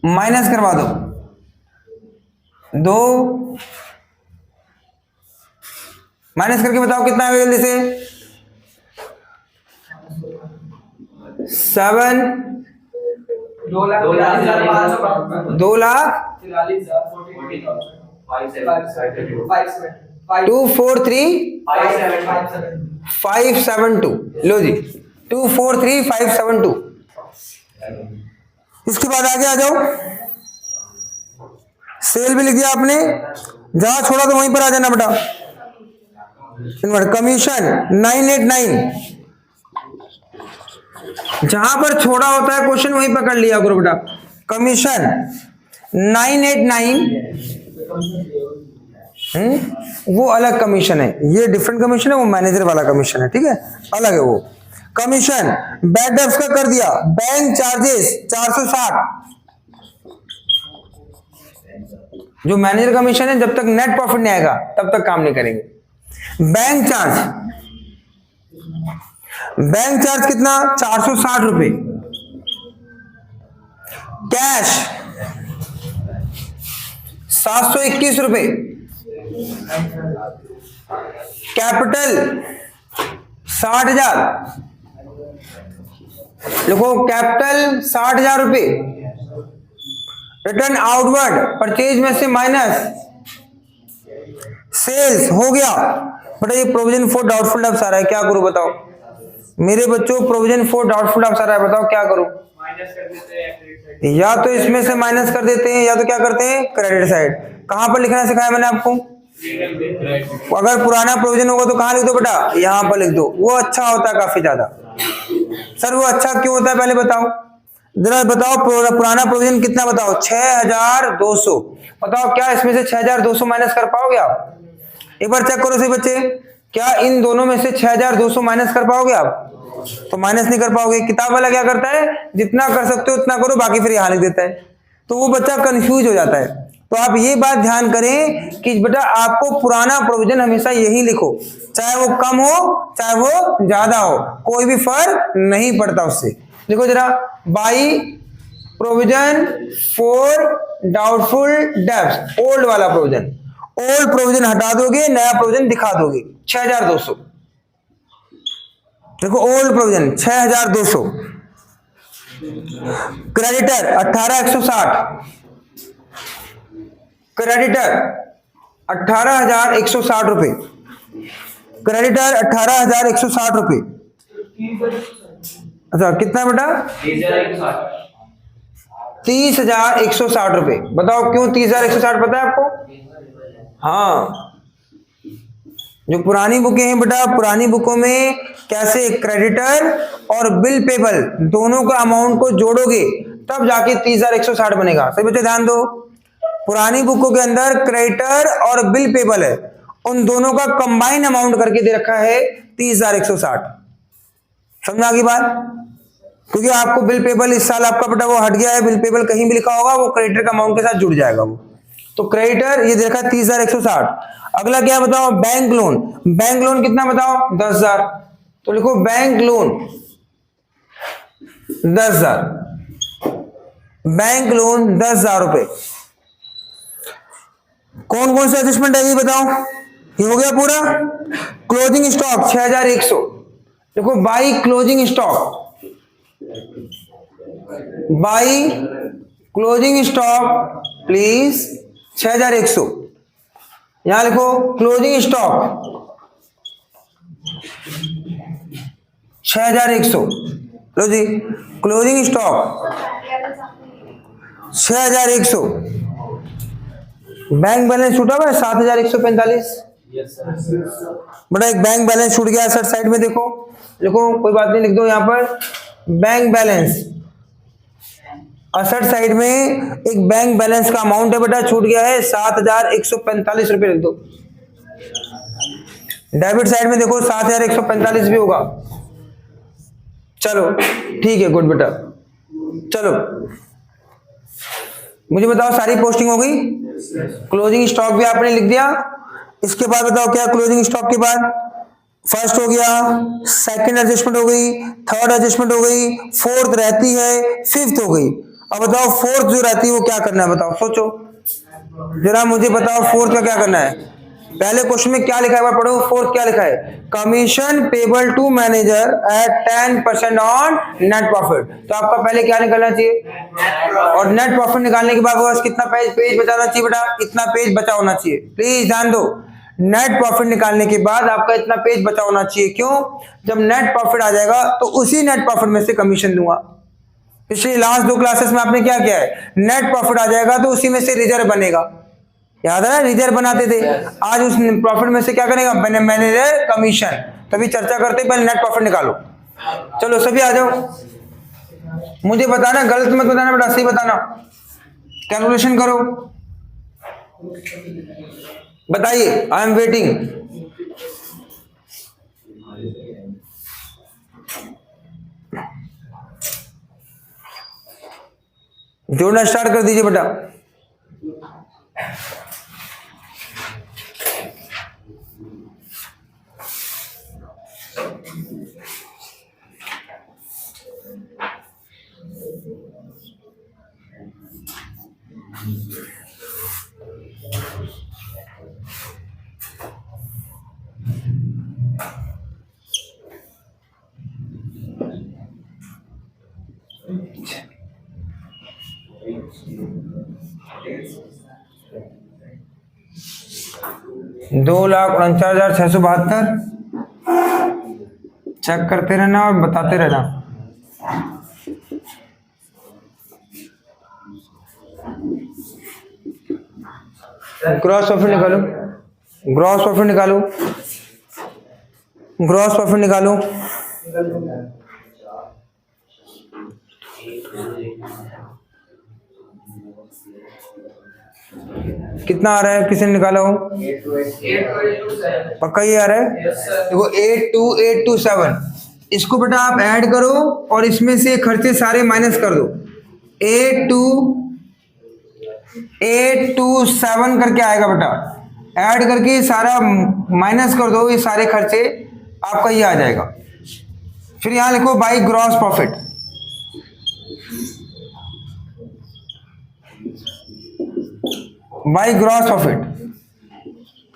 माइनस करवा दो 2, माइनस करके बताओ कितना है जल्दी से? 7 2 लाख 243,572। लो जी 243,572। इसके बाद आगे आ जाओ। सेल भी लिख दिया आपने, जहां छोड़ा तो वहीं पर आ जाना बेटा। कमीशन 989, जहां पर छोड़ा होता है क्वेश्चन वहीं पकड़ लिया करो बेटा। कमीशन 989 वो अलग कमीशन है, ये डिफरेंट कमीशन है, वो मैनेजर वाला कमीशन है, ठीक है, अलग है वो कमीशन। बैड डेब्ट्स का कर दिया। बैंक चार्जेस 460, जो मैनेजर कमीशन है जब तक नेट प्रॉफिट नहीं आएगा तब तक काम नहीं करेंगे। बैंक चार्ज, बैंक चार्ज कितना 460 रुपए, कैश 721 रुपए, कैपिटल 60,000, देखो कैपिटल 60,000 रुपए, रिटर्न आउटवर्ड परचेज में से माइनस सेल्स हो गया। बेटा ये प्रोविजन फॉर डाउटफुल डेब्ट्स आ रहा है, क्या करूं बताओ मेरे बच्चों, प्रोविजन फॉर डाउटफुल डेब्ट्स आ रहा है, बताओ क्या करूं? या तो इसमें से माइनस कर देते हैं या तो क्या करते हैं क्रेडिट साइड। कहां पर लिखना सिखाया मैंने आपको? अगर पुराना प्रोविजन होगा तो कहां लिख दो बेटा, यहां पर लिख दो, वो अच्छा होता है काफी ज्यादा। सर वो अच्छा क्यों होता है पहले बताओ जरा, बताओ पुराना प्रोविजन कितना बताओ 6,200, बताओ क्या इसमें से 6,200 माइनस कर पाओगे आप? एक बार चेक करो सही बच्चे, क्या इन दोनों में से 6,200 माइनस कर पाओगे आप? तो माइनस नहीं कर पाओगे। किताब वाला क्या करता है, जितना कर सकते हो उतना करो, बाकी फिर यहां लिख देता है, तो वो बच्चा कंफ्यूज हो जाता है। तो आप ये बात ध्यान करें कि बेटा आपको पुराना प्रोविजन हमेशा यही लिखो, चाहे वो कम हो चाहे वो ज्यादा हो, कोई भी फर्क नहीं पड़ता उससे। देखो जरा, by provision for doubtful debts, old वाला प्रोविजन, ओल्ड प्रोविजन हटा दोगे, नया प्रोविजन दिखा दोगे 6,200। देखो ओल्ड प्रोविजन 6,200, क्रेडिटर 18,160, क्रेडिटर 18,160 रुपए, क्रेडिटर 18,160 रुपए। अच्छा कितना बेटा 30,160 रुपए। बताओ क्यों 30,160 पता है आपको? हाँ, जो पुरानी बुकें हैं बेटा, पुरानी बुकों में कैसे क्रेडिटर और बिल पेबल दोनों का अमाउंट को जोड़ोगे तब जाके 30,160 बनेगा। सही बच्चे ध्यान दो, पुरानी बुकों के अंदर क्रेडिटर और बिल पेबल है, उन दोनों का कंबाइन अमाउंट करके दे रखा है 30,160। समझा की बात? क्योंकि आपको बिल पेबल इस साल आपका बेटा वो हट गया है, बिल पेबल कहीं भी लिखा होगा वो क्रेडिटर का अमाउंट के साथ जुड़ जाएगा वो। तो क्रेडिटर ये देखा 30,160। अगला क्या बताओ, बैंक लोन। बैंक लोन कितना बताओ 10,000, तो लिखो बैंक लोन 10,000, बैंक लोन 10,000 रुपए। कौन कौन सा एडजस्टमेंट है ये बताओ, ये हो गया पूरा। क्लोजिंग स्टॉक 6,100, देखो by closing stock, by closing stock please 6,100, यहां लिखो क्लोजिंग स्टॉक 6,100। लो जी, क्लोजिंग स्टॉक 6,100। बैंक बैलेंस छूटा हुआ है 7,145। बड़ा एक बैंक बैलेंस छूट गया सर, साइड में देखो, देखो कोई बात नहीं, लिख दो यहां पर बैंक बैलेंस। असट साइड में एक बैंक बैलेंस का अमाउंट है बेटा, छूट गया है 7,145 रुपए, लिख दो। डेबिट साइड में देखो 7,145 भी होगा। चलो ठीक है, गुड बेटा। चलो मुझे बताओ सारी पोस्टिंग हो गई, क्लोजिंग स्टॉक भी आपने लिख दिया। इसके बाद बताओ क्या क्लोजिंग स्टॉक के बाद, फर्स्ट हो गया, सेकंड एडजस्टमेंट हो गई, थर्ड एडजस्टमेंट हो गई, फोर्थ रहती है, फिफ्थ हो गई। अब बताओ फोर्थ जो रहती है वो क्या करना है, बताओ सोचो जरा, मुझे बताओ फोर्थ का क्या करना है। पहले क्वेश्चन में क्या लिखा है, पढ़ो फोर्थ क्या लिखा है, commission payable to manager at 10% on net profit. तो आपका पहले क्या निकलना चाहिए, और नेट प्रॉफिट निकालने के बाद बस कितना पेज बचाना चाहिए बेटा, इतना पेज बचा होना चाहिए। प्लीज ध्यान दो, नेट प्रॉफिट निकालने के बाद आपका इतना पेज बचा होना चाहिए। क्यों, जब नेट प्रॉफिट आ जाएगा तो उसी नेट प्रॉफिट में से कमीशन दूंगा। पिछली लास्ट 2 क्लासेस में आपने क्या किया है, नेट प्रॉफिट आ जाएगा तो उसी में से रिजर्व बनेगा, याद है ना, रिजर्व बनाते थे। आज उस प्रॉफिट में से क्या करेगा, मैनेजर कमीशन। तभी चर्चा करते पहले नेट प्रॉफिट निकालो। चलो सभी आ जाओ, मुझे बताना, गलत मत बताना बेटा, सही बताना। कैलकुलेशन करो, बताइए, आई एम वेटिंग। जोड़ना स्टार्ट कर दीजिए बेटा। 2,49,672। चेक करते रहना और बताते रहना। ग्रॉस प्रॉफिट निकालो, ग्रॉस प्रॉफिट निकालो, ग्रॉस प्रॉफिट निकालो। कितना आ रहा है, किसी ने निकाला हो? पक्का ये आ रहा है? देखो 82827, इसको बेटा आप ऐड करो और इसमें से खर्चे सारे माइनस कर दो। 82827 करके आएगा बेटा, ऐड करके सारा माइनस कर दो, ये सारे खर्चे आपका ये आ जाएगा। फिर यहां लिखो by gross profit. By gross profit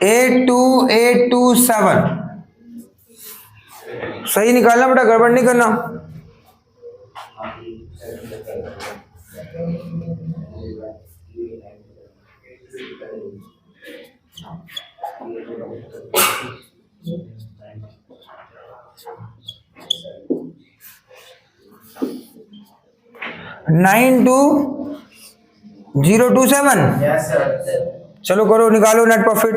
82827 सही निकालना बेटा, गड़बड़ नहीं करना। Nine two 027। चलो करो, निकालो net profit.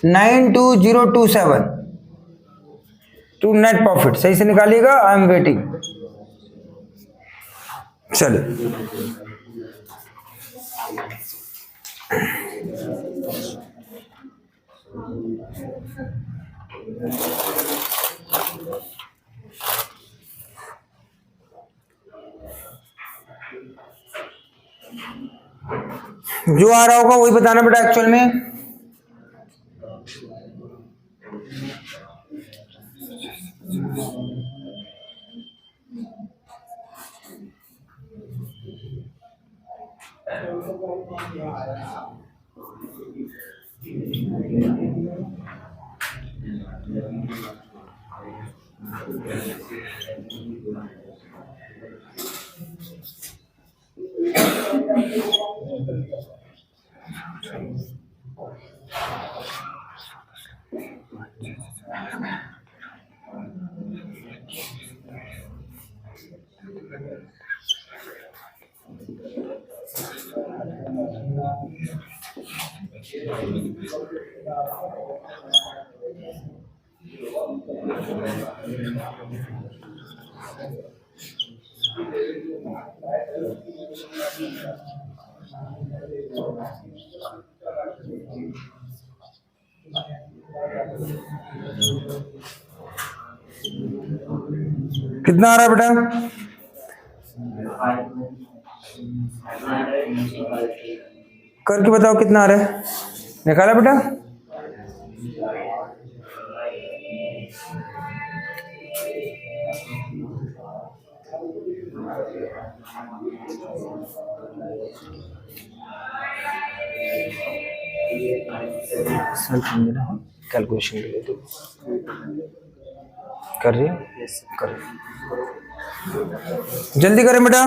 92027 to net profit सही से निकालिएगा। I am waiting. चलो जो आ रहा होगा वही बताना बेटा एक्चुअल में। कितना आ रहा है बेटा? करके बताओ कितना आ रहा है। निकाला बेटा? कैलकुलेशन के लिए तो कर रही है, कर रही। जल्दी करें बेटा।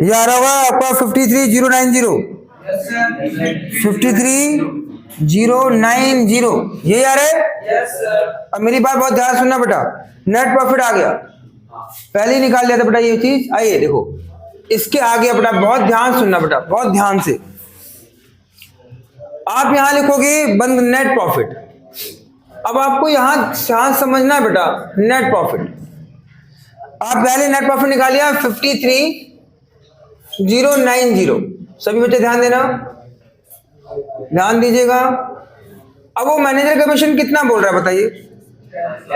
ये आ रहा होगा आपका 53090। 53090 ये आ रहा है। अब मेरी बात बहुत ध्यान सुनना बेटा, नेट प्रॉफिट आ गया, पहले ही निकाल लिया था बेटा ये चीज। आइए देखो इसके आगे बेटा बहुत ध्यान सुनना बेटा, बहुत ध्यान से। आप यहां लिखोगे बंद नेट प्रॉफिट। अब आपको यहां समझना है बेटा नेट प्रॉफिट। आप पहले नेट प्रॉफिट निकालिए 53090। सभी बच्चे ध्यान देना, ध्यान दीजिएगा। अब वो मैनेजर कमीशन कितना बोल रहा है बताइए,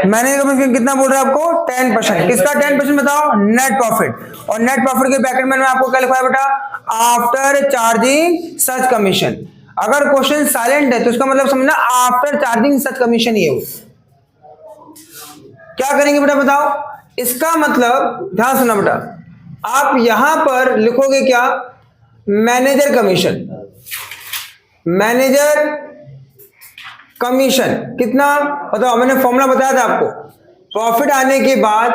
मैनेजर कमीशन कितना बोल रहा है आपको 10%। किसका 10% बताओ, नेट प्रॉफिट। और नेट प्रॉफिट के ब्रैकेट में आपको क्या लिखा है बेटा, आफ्टर चार्जिंग सच कमीशन। अगर क्वेश्चन साइलेंट है तो इसका मतलब समझना आफ्टर चार्जिंग सच कमीशन ही है। क्या करेंगे बेटा बताओ, इसका मतलब ध्यान सुना बेटा, आप यहां पर लिखोगे क्या, मैनेजर कमीशन, मैनेजर कमीशन कितना बताओ। मैंने फॉर्मूला बताया था आपको, प्रॉफिट आने के बाद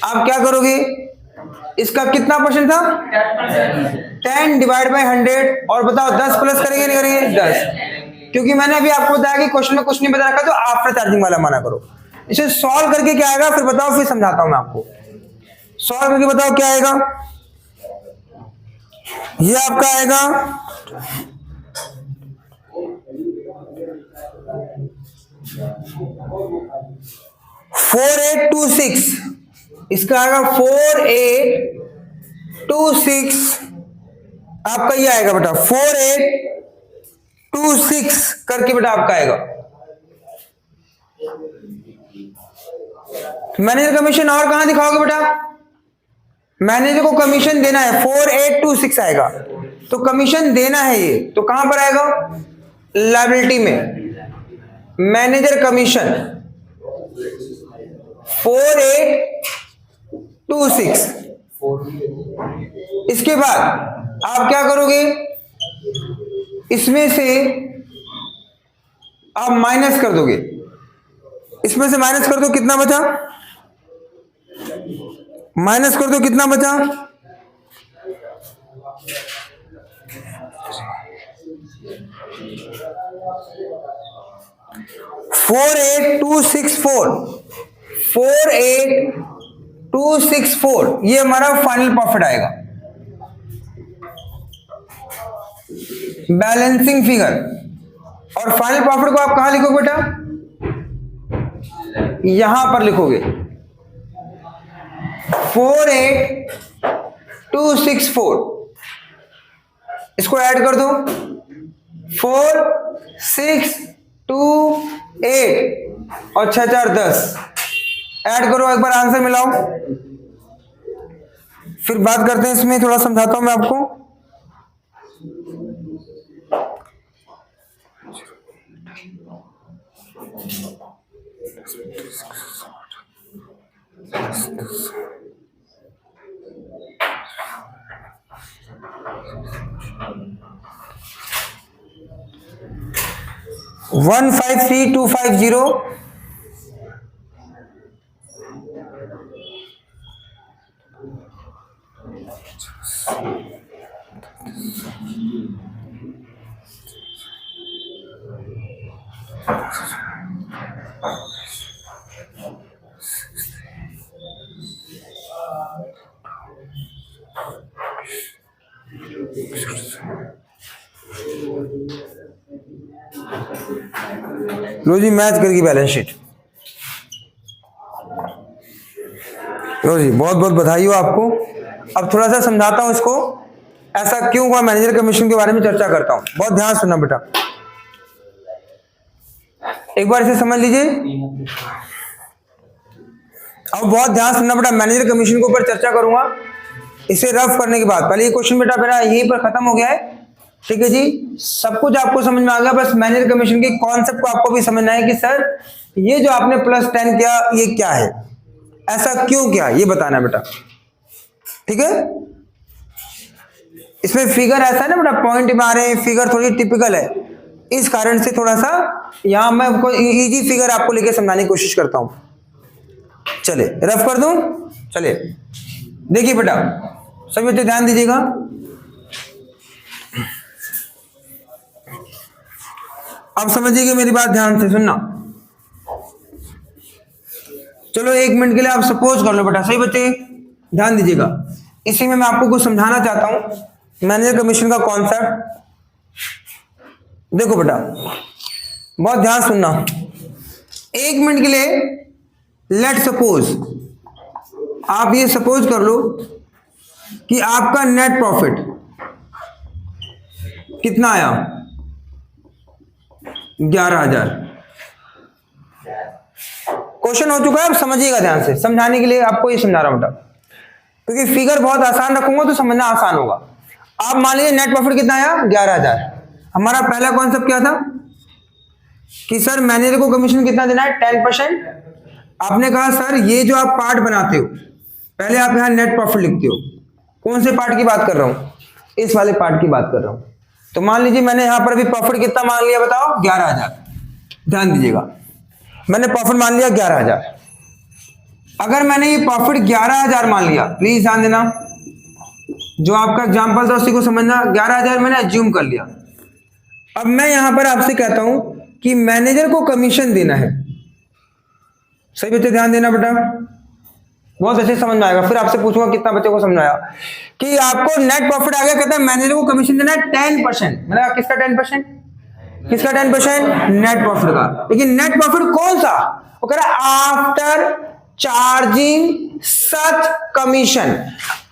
आप क्या करोगे, इसका कितना परसेंट था 10 डिवाइड बाय 100। और बताओ 10 प्लस करेंगे नहीं करेंगे 10, क्योंकि मैंने अभी आपको बताया कि क्वेश्चन में कुछ नहीं बता रखा तो आफ्टर चार्जिंग वाला माना करो। इसे सॉल्व करके क्या आएगा फिर बताओ, फिर समझाता हूं मैं आपको। सॉल्व करके बताओ क्या आएगा, ये आपका आएगा 4826, इसका आएगा 4826, आपका ये आएगा बेटा 4826 करके बेटा आपका आएगा। मैनेजर कमीशन और कहां दिखाओगे बेटा, मैनेजर को कमीशन देना है 4826 आएगा, तो कमीशन देना है ये, तो कहां पर आएगा, लायबिलिटी में, मैनेजर कमीशन 4826। इसके बाद आप क्या करोगे, इसमें से आप माइनस कर दोगे, इसमें से माइनस कर दो, कितना बचा, माइनस कर दो, कितना बचा, 48,264 ये हमारा फाइनल प्रॉफिट आएगा, बैलेंसिंग फिगर। और फाइनल प्रॉफिट को आप कहां लिखोगे बेटा, यहां पर लिखोगे 48,264, इसको ऐड कर दो 4,6,2,8 और 6 4 10, ऐड करो, एक बार आंसर मिलाओ, फिर बात करते हैं इसमें, थोड़ा समझाता हूं मैं आपको। वन 53250 लो जी, मैच करके बैलेंस शीट। लो जी, बहुत बहुत बधाई हो आपको। अब थोड़ा सा समझाता हूं इसको, ऐसा क्यों हुआ, मैनेजर कमीशन के बारे में चर्चा करता हूं। बहुत ध्यान सुनना बेटा, एक बार इसे समझ लीजिए। अब बहुत ध्यान सुनना बेटा, मैनेजर कमीशन के ऊपर चर्चा करूंगा इसे रफ करने के बाद। पहले ये क्वेश्चन बेटा मेरा यहीं पर खत्म हो गया है, ठीक है जी, सब कुछ आपको समझ में आ गया। बस मैनेजर कमीशन के कॉन्सेप्ट को आपको भी समझना है कि सर ये जो आपने +10 किया ये क्या है, ऐसा क्यों किया, ये बताना बेटा, ठीक है। इसमें फिगर ऐसा है ना बेटा, पॉइंट में आ रहे हैं, फिगर थोड़ी टिपिकल है, इस कारण से थोड़ा सा यहां मैं इजी फिगर आपको लेके समझाने की कोशिश करता हूं। चले रफ कर दूं, चले देखिए बेटा, सभी बच्चे ध्यान दीजिएगा। अब समझिएगा मेरी बात, ध्यान से सुनना। चलो 1 मिनट के लिए आप सपोज कर लो बेटा, सही बच्चे ध्यान दीजिएगा। इसी में मैं आपको कुछ समझाना चाहता हूं, मैनेजर कमीशन का कॉन्सेप्ट। देखो बेटा, बहुत ध्यान सुनना। 1 मिनट के लिए लेट सपोज, आप ये सपोज कर लो कि आपका नेट प्रॉफिट कितना आया, 11,000। क्वेश्चन हो चुका है, अब समझिएगा ध्यान से, समझाने के लिए आपको ये समझा रहा हूं बेटा, क्योंकि फिगर बहुत आसान रखूंगा तो समझना आसान होगा। आप मान लीजिए नेट प्रॉफिट कितना आया 11,000। हमारा पहला कॉन्सेप्ट क्या था कि सर मैनेजर को कमीशन कितना देना है 10%। आपने कहा सर ये जो आप पार्ट बनाते हो, पहले आप यहां नेट प्रॉफिट लिखते हो। कौन से पार्ट की बात कर रहा हूं? इस वाले पार्ट की बात कर रहा हूं। तो मान लीजिए मैंने यहां पर अभी प्रॉफिट कितना मान लिया बताओ 11,000। ध्यान दीजिएगा, मैंने प्रॉफिट मान लिया 11,000। अगर मैंने ये प्रॉफिट 11,000 मान लिया, प्लीज ध्यान देना, जो आपका एग्जांपल था उसी को समझना। 11,000 मैंने अज्यूम कर लिया। अब मैं यहां पर आपसे कहता हूं कि मैनेजर को कमीशन देना है। सही बच्चे ध्यान देना बेटा, बहुत अच्छे समझ में आएगा। फिर आपसे पूछूंगा कितना बच्चों को समझ आया कि आपको नेट प्रॉफिट आ गया, कहता है मैनेजर को कमीशन देना है 10%। मैंने किसका 10%? किसका 10%? नेट प्रॉफिट का। लेकिन नेट प्रॉफिट कौन सा? वो कह रहा है after charging such commission.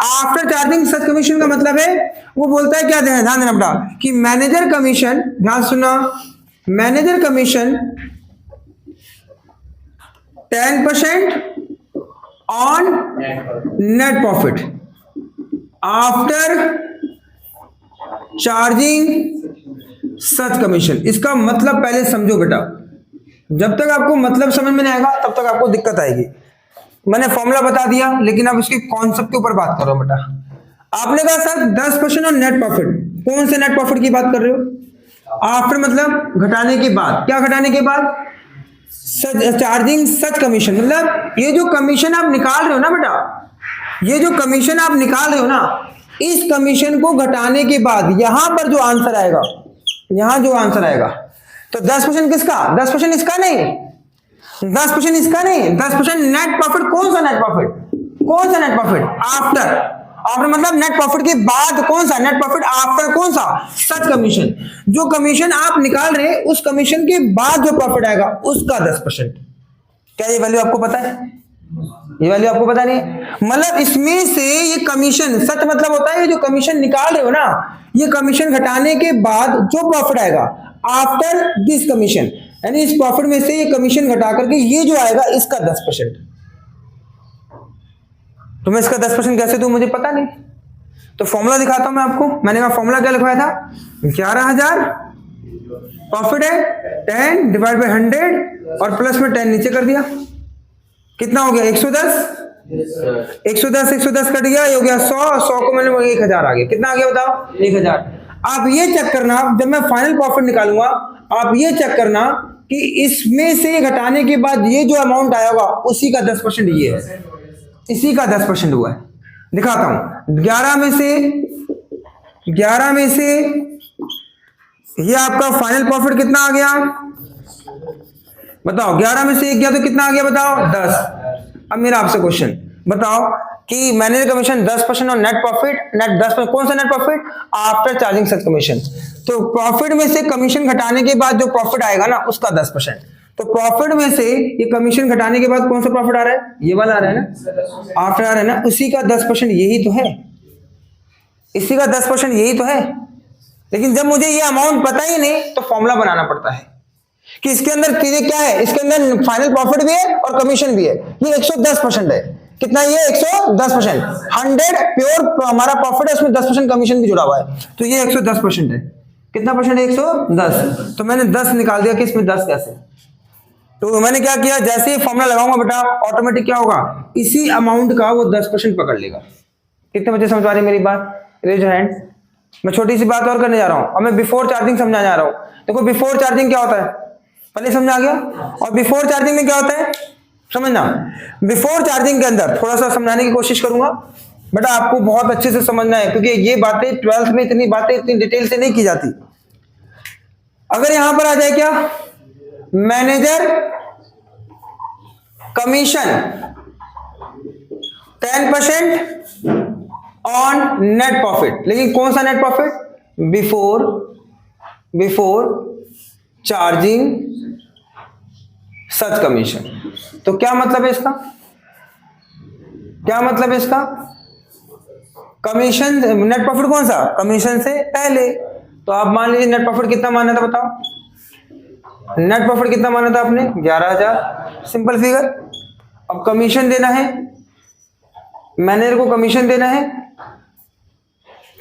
After charging such commission का मतलब है, वो बोलता है क्या, ध्यान देना बेटा, कि मैनेजर कमीशन, ध्यान सुना, manager commission 10% on net profit after charging such commission. इसका मतलब पहले समझो बेटा, जब तक आपको मतलब समझ में नहीं आएगा तब तक आपको दिक्कत आएगी। मैंने फॉर्मूला बता दिया, लेकिन अब उसके कॉन्सेप्ट के ऊपर बात कर रहा हूं बेटा। आपने कहा सर 10% ऑन नेट प्रॉफिट, कौन से नेट प्रॉफिट की बात कर रहे हो? आफ्टर मतलब घटाने के बाद। क्या घटाने के बाद? चार्जिंग सच कमीशन, मतलब ये जो कमीशन आप निकाल रहे हो ना बेटा, ये जो कमीशन आप निकाल रहे हो ना, इस कमीशन को घटाने के बाद यहां पर जो आंसर आएगा, यहां जो आंसर आएगा, तो 10% किसका? 10% इसका नहीं, 10% इसका नहीं, 10% नेट प्रॉफिट। कौन सा नेट प्रॉफिट? कौन सा नेट प्रॉफिट? आफ्टर। आफ्टर मतलब नेट प्रॉफिट के बाद कौन सा? नेट प्रॉफिट आफ्टर कौन सा? सच कमीशन। जो कमीशन आप निकाल रहे हैं उस कमीशन के बाद जो प्रॉफिट आएगा उसका 10%। क्या ये वैल्यू आपको पता है? ये वैल्यू आपको पता नहीं? मतलब इसमें से ये कमीशन, सच मतलब होता है ये जो कमीशन निकाल रहे हो ना, ये कमीशन घटाने के बाद जो प्रॉफिट आएगा आफ्टर दिस कमीशन, यानी इस प्रॉफिट में से ये कमीशन घटा करके ये जो आएगा इसका 10%। तो मैं इसका 10% कैसे दूं, मुझे पता नहीं। तो फॉर्मूला दिखाता हूं मैं आपको। मैंने कहा फॉर्मूला क्या लिखवाया था? 11,000 प्रॉफिट है, 10 डिवाइड बाय 100 और प्लस में 10 नीचे कर दिया। कितना हो गया? 110। 110 कट गया, ये हो गया 100 को मैंने 1,000 आ गया। कितना आ गया बताओ? 1,000। आप ये चेक करना, जब मैं फाइनल प्रॉफिट निकालूंगा आप ये चेक करना कि इसमें से घटाने के बाद ये जो अमाउंट आया होगा उसी का 10% ये है, इसी का 10% हुआ है। दिखाता हूं। 11 में से ये आपका फाइनल प्रॉफिट कितना आ गया बताओ? 11 में से 1 गया तो कितना आ गया बताओ? 10। अब मेरा आपसे क्वेश्चन बताओ कि मैनेजर कमीशन 10% और नेट प्रॉफिट, नेट 10%, कौन सा net profit? After charging such commission. तो प्रॉफिट में से कमीशन घटाने के बाद जो प्रॉफिट आएगा ना उसका 10%। तो प्रॉफिट में से ये कमीशन घटाने के बाद कौन सा प्रॉफिट आ रहा है? ये वाला आ रहा है ना, आफ्टर आ रहा है ना, उसी का 10% यही तो है, इसी का 10% यही तो है। लेकिन जब मुझे ये अमाउंट पता ही नहीं तो फॉर्मूला बनाना पड़ता है कि इसके अंदर चीजें क्या है। इसके अंदर फाइनल प्रॉफिट भी है और कमीशन भी है। ये 110% है। कितना? ये 110%। 100 प्योर हमारा प्रॉफिट है, उसमें 10% कमीशन भी जुड़ा हुआ है, तो ये 110% है। कितना परसेंट है? 110। तो मैंने 10 निकाल दिया कि इसमें 10 कैसे। तो मैंने क्या किया, जैसे ही फॉर्मूला लगाऊंगा बेटा ऑटोमेटिक क्या होगा, इसी अमाउंट का वो 10% पकड़ लेगा। कितने बच्चे समझ पा रहे हैं मेरी बात? Raise your hand. मैं छोटी सी बात और करने जा रहा हूं, और मैं बिफोर चार्जिंग समझाने जा रहा हूं। देखो बिफोर चार्जिंग क्या होता है पहले समझा गया, और बिफोर चार्जिंग में क्या होता है समझना। बिफोर चार्जिंग के अंदर थोड़ा सा समझाने की कोशिश करूंगा बेटा, आपको बहुत अच्छे से समझना है, क्योंकि ये बातें 12th में इतनी बातें इतनी डिटेल से नहीं की जाती। अगर यहां पर आ जाए क्या, manager commission 10% on net profit, लेकिन कौन सा net profit? Before charging such commission. तो क्या मतलब है इसका? क्या मतलब है इसका? कमीशन, नेट प्रॉफिट कौन सा? कमीशन से पहले। तो आप मान लीजिए नेट प्रॉफिट कितना माना था बताओ? नेट प्रॉफिट कितना माना था आपने? 11,000, सिंपल फिगर। अब कमीशन देना है, मैनेजर को कमीशन देना है,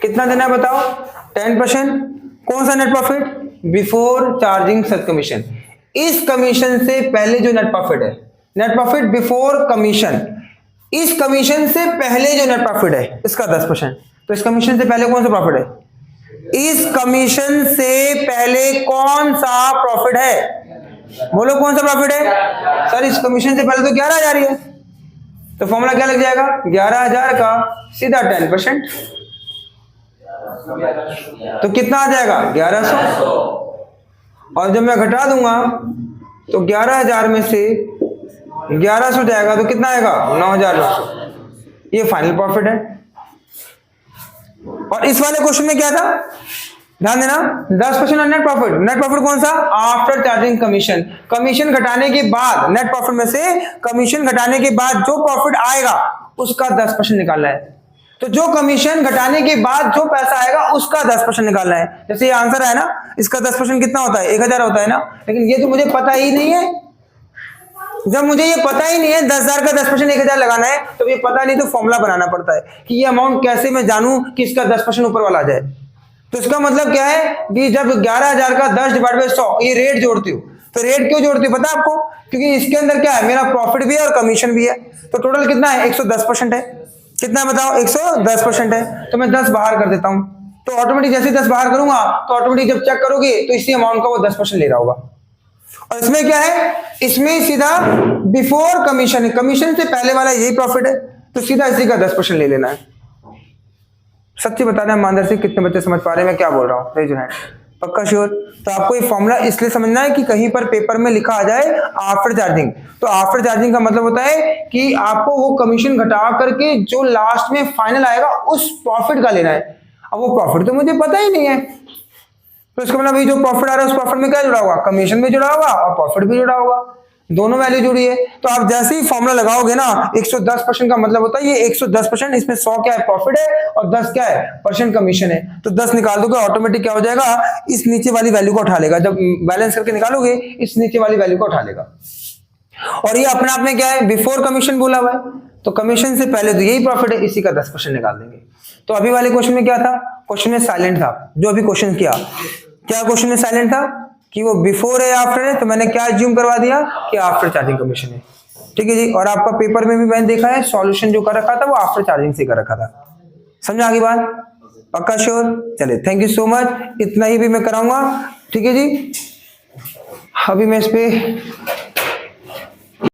कितना देना है बताओ? 10%। कौन सा net profit? Before charging such commission. इस कमीशन से पहले जो नेट प्रॉफिट है, नेट प्रॉफिट बिफोर कमीशन, इस कमीशन से पहले जो नेट प्रॉफिट है इसका 10%। तो इस कमीशन से पहले कौन सा प्रॉफिट है? इस कमीशन से पहले कौन सा प्रॉफिट है? बोलो कौन सा प्रॉफिट है? सर इस कमीशन से पहले तो 11,000 ही है, तो फॉर्मूला क्या लग जाएगा? 11,000 का सीधा 10%, तो कितना आ जाएगा? 1100। और जब मैं घटा दूंगा तो 11,000 में से 1100 जाएगा तो कितना आएगा? 9,900। ये फाइनल प्रॉफिट है। और इस वाले क्वेश्चन में क्या था? ध्यान देना, 10% on net profit. Net profit कौन सा? After charging commission. कमीशन घटाने के बाद, नेट प्रॉफिट में से कमीशन घटाने के बाद जो प्रॉफिट आएगा उसका 10% निकालना है। तो जो कमीशन घटाने के बाद जो पैसा आएगा उसका 10% निकालना है। जैसे ये आंसर है ना, इसका 10% कितना होता है? 1,000 होता है ना। लेकिन ये तो मुझे पता ही नहीं है। जब मुझे ये पता ही नहीं है 10,000 का 10% 1,000 लगाना है, तो ये पता नहीं तो फॉर्मूला बनाना पड़ता है कि ये अमाउंट कैसे मैं जानूं कि इसका 10% ऊपर वाला आ जाए। तो इसका मतलब क्या है कि जब 11,000 का 10 डिवाइड बाय 100 ये रेट जोड़ती हूँ, तो रेट क्यों जोड़ती हूँ पता है आपको? क्योंकि इसके अंदर क्या है? मेरा प्रॉफिट भी है और कमीशन भी है। तो टोटल कितना है? 110% है। कितना है बताओ? 110% है। तो मैं 10 बाहर कर देता हूं, तो ऑटोमेटिक जैसे 10 बाहर करूंगा तो ऑटोमेटिक जब चेक करोगे तो इसी अमाउंट का वो 10% ले रहा होगा। और इसमें क्या है? इसमें सीधा बिफोर कमीशन है, कमीशन से पहले वाला यही प्रॉफिट है, तो सीधा इसी का 10% ले लेना है। सच्ची बता दें ईमानदार से, कितने बच्चे समझ पा रहे हैं मैं क्या बोल रहा हूँ? Raise your hand. पक्का श्योर? तो आपको ये फॉर्मूला इसलिए समझना है कि कहीं पर पेपर में लिखा आ जाए आफ्टर चार्जिंग, तो आफ्टर चार्जिंग का मतलब होता है कि आपको वो कमीशन घटा करके जो लास्ट में फाइनल आएगा उस प्रॉफिट का लेना है। अब वो प्रॉफिट तो मुझे पता ही नहीं है, तो इसका मतलब जो प्रॉफिट आ रहा है उस प्रॉफिट में क्या जुड़ा होगा? कमीशन भी जुड़ा होगा और प्रॉफिट भी जुड़ा होगा, दोनों वैल्यू जुड़ी है। तो आप जैसे ही फॉर्मूला लगाओगे ना, 110% का मतलब होता है ये 110%, इसमें 100 क्या है? प्रॉफिट है, और 10 क्या है? परसेंट कमीशन है। तो 10 निकाल दोगे ऑटोमेटिक क्या हो जाएगा? इस नीचे वाली वैल्यू को उठा लेगा। जब बैलेंस करके निकालोगे इस नीचे वाली वैल्यू को उठा लेगा। और ये अपने आप में क्या है? बिफोर कमीशन बोला हुआ है, तो कमीशन से पहले तो यही प्रॉफिट है, इसी का 10% निकाल देंगे। तो अभी वाले क्वेश्चन में क्या था? क्वेश्चन में साइलेंट था। जो अभी क्वेश्चन किया, क्या क्वेश्चन में साइलेंट था कि वो बिफोर है आफ्टर है, तो मैंने क्या अज्यूम करवा दिया कि आफ्टर चार्जिंग कमीशन है। ठीक है जी। और आपका पेपर में भी मैंने देखा है सॉल्यूशन जो कर रखा था वो आफ्टर चार्जिंग से कर रखा था। समझा आगे बात? पक्का श्योर? चलिए, थैंक यू सो मच। इतना ही भी मैं कराऊंगा। ठीक है जी। अभी मैं इस पे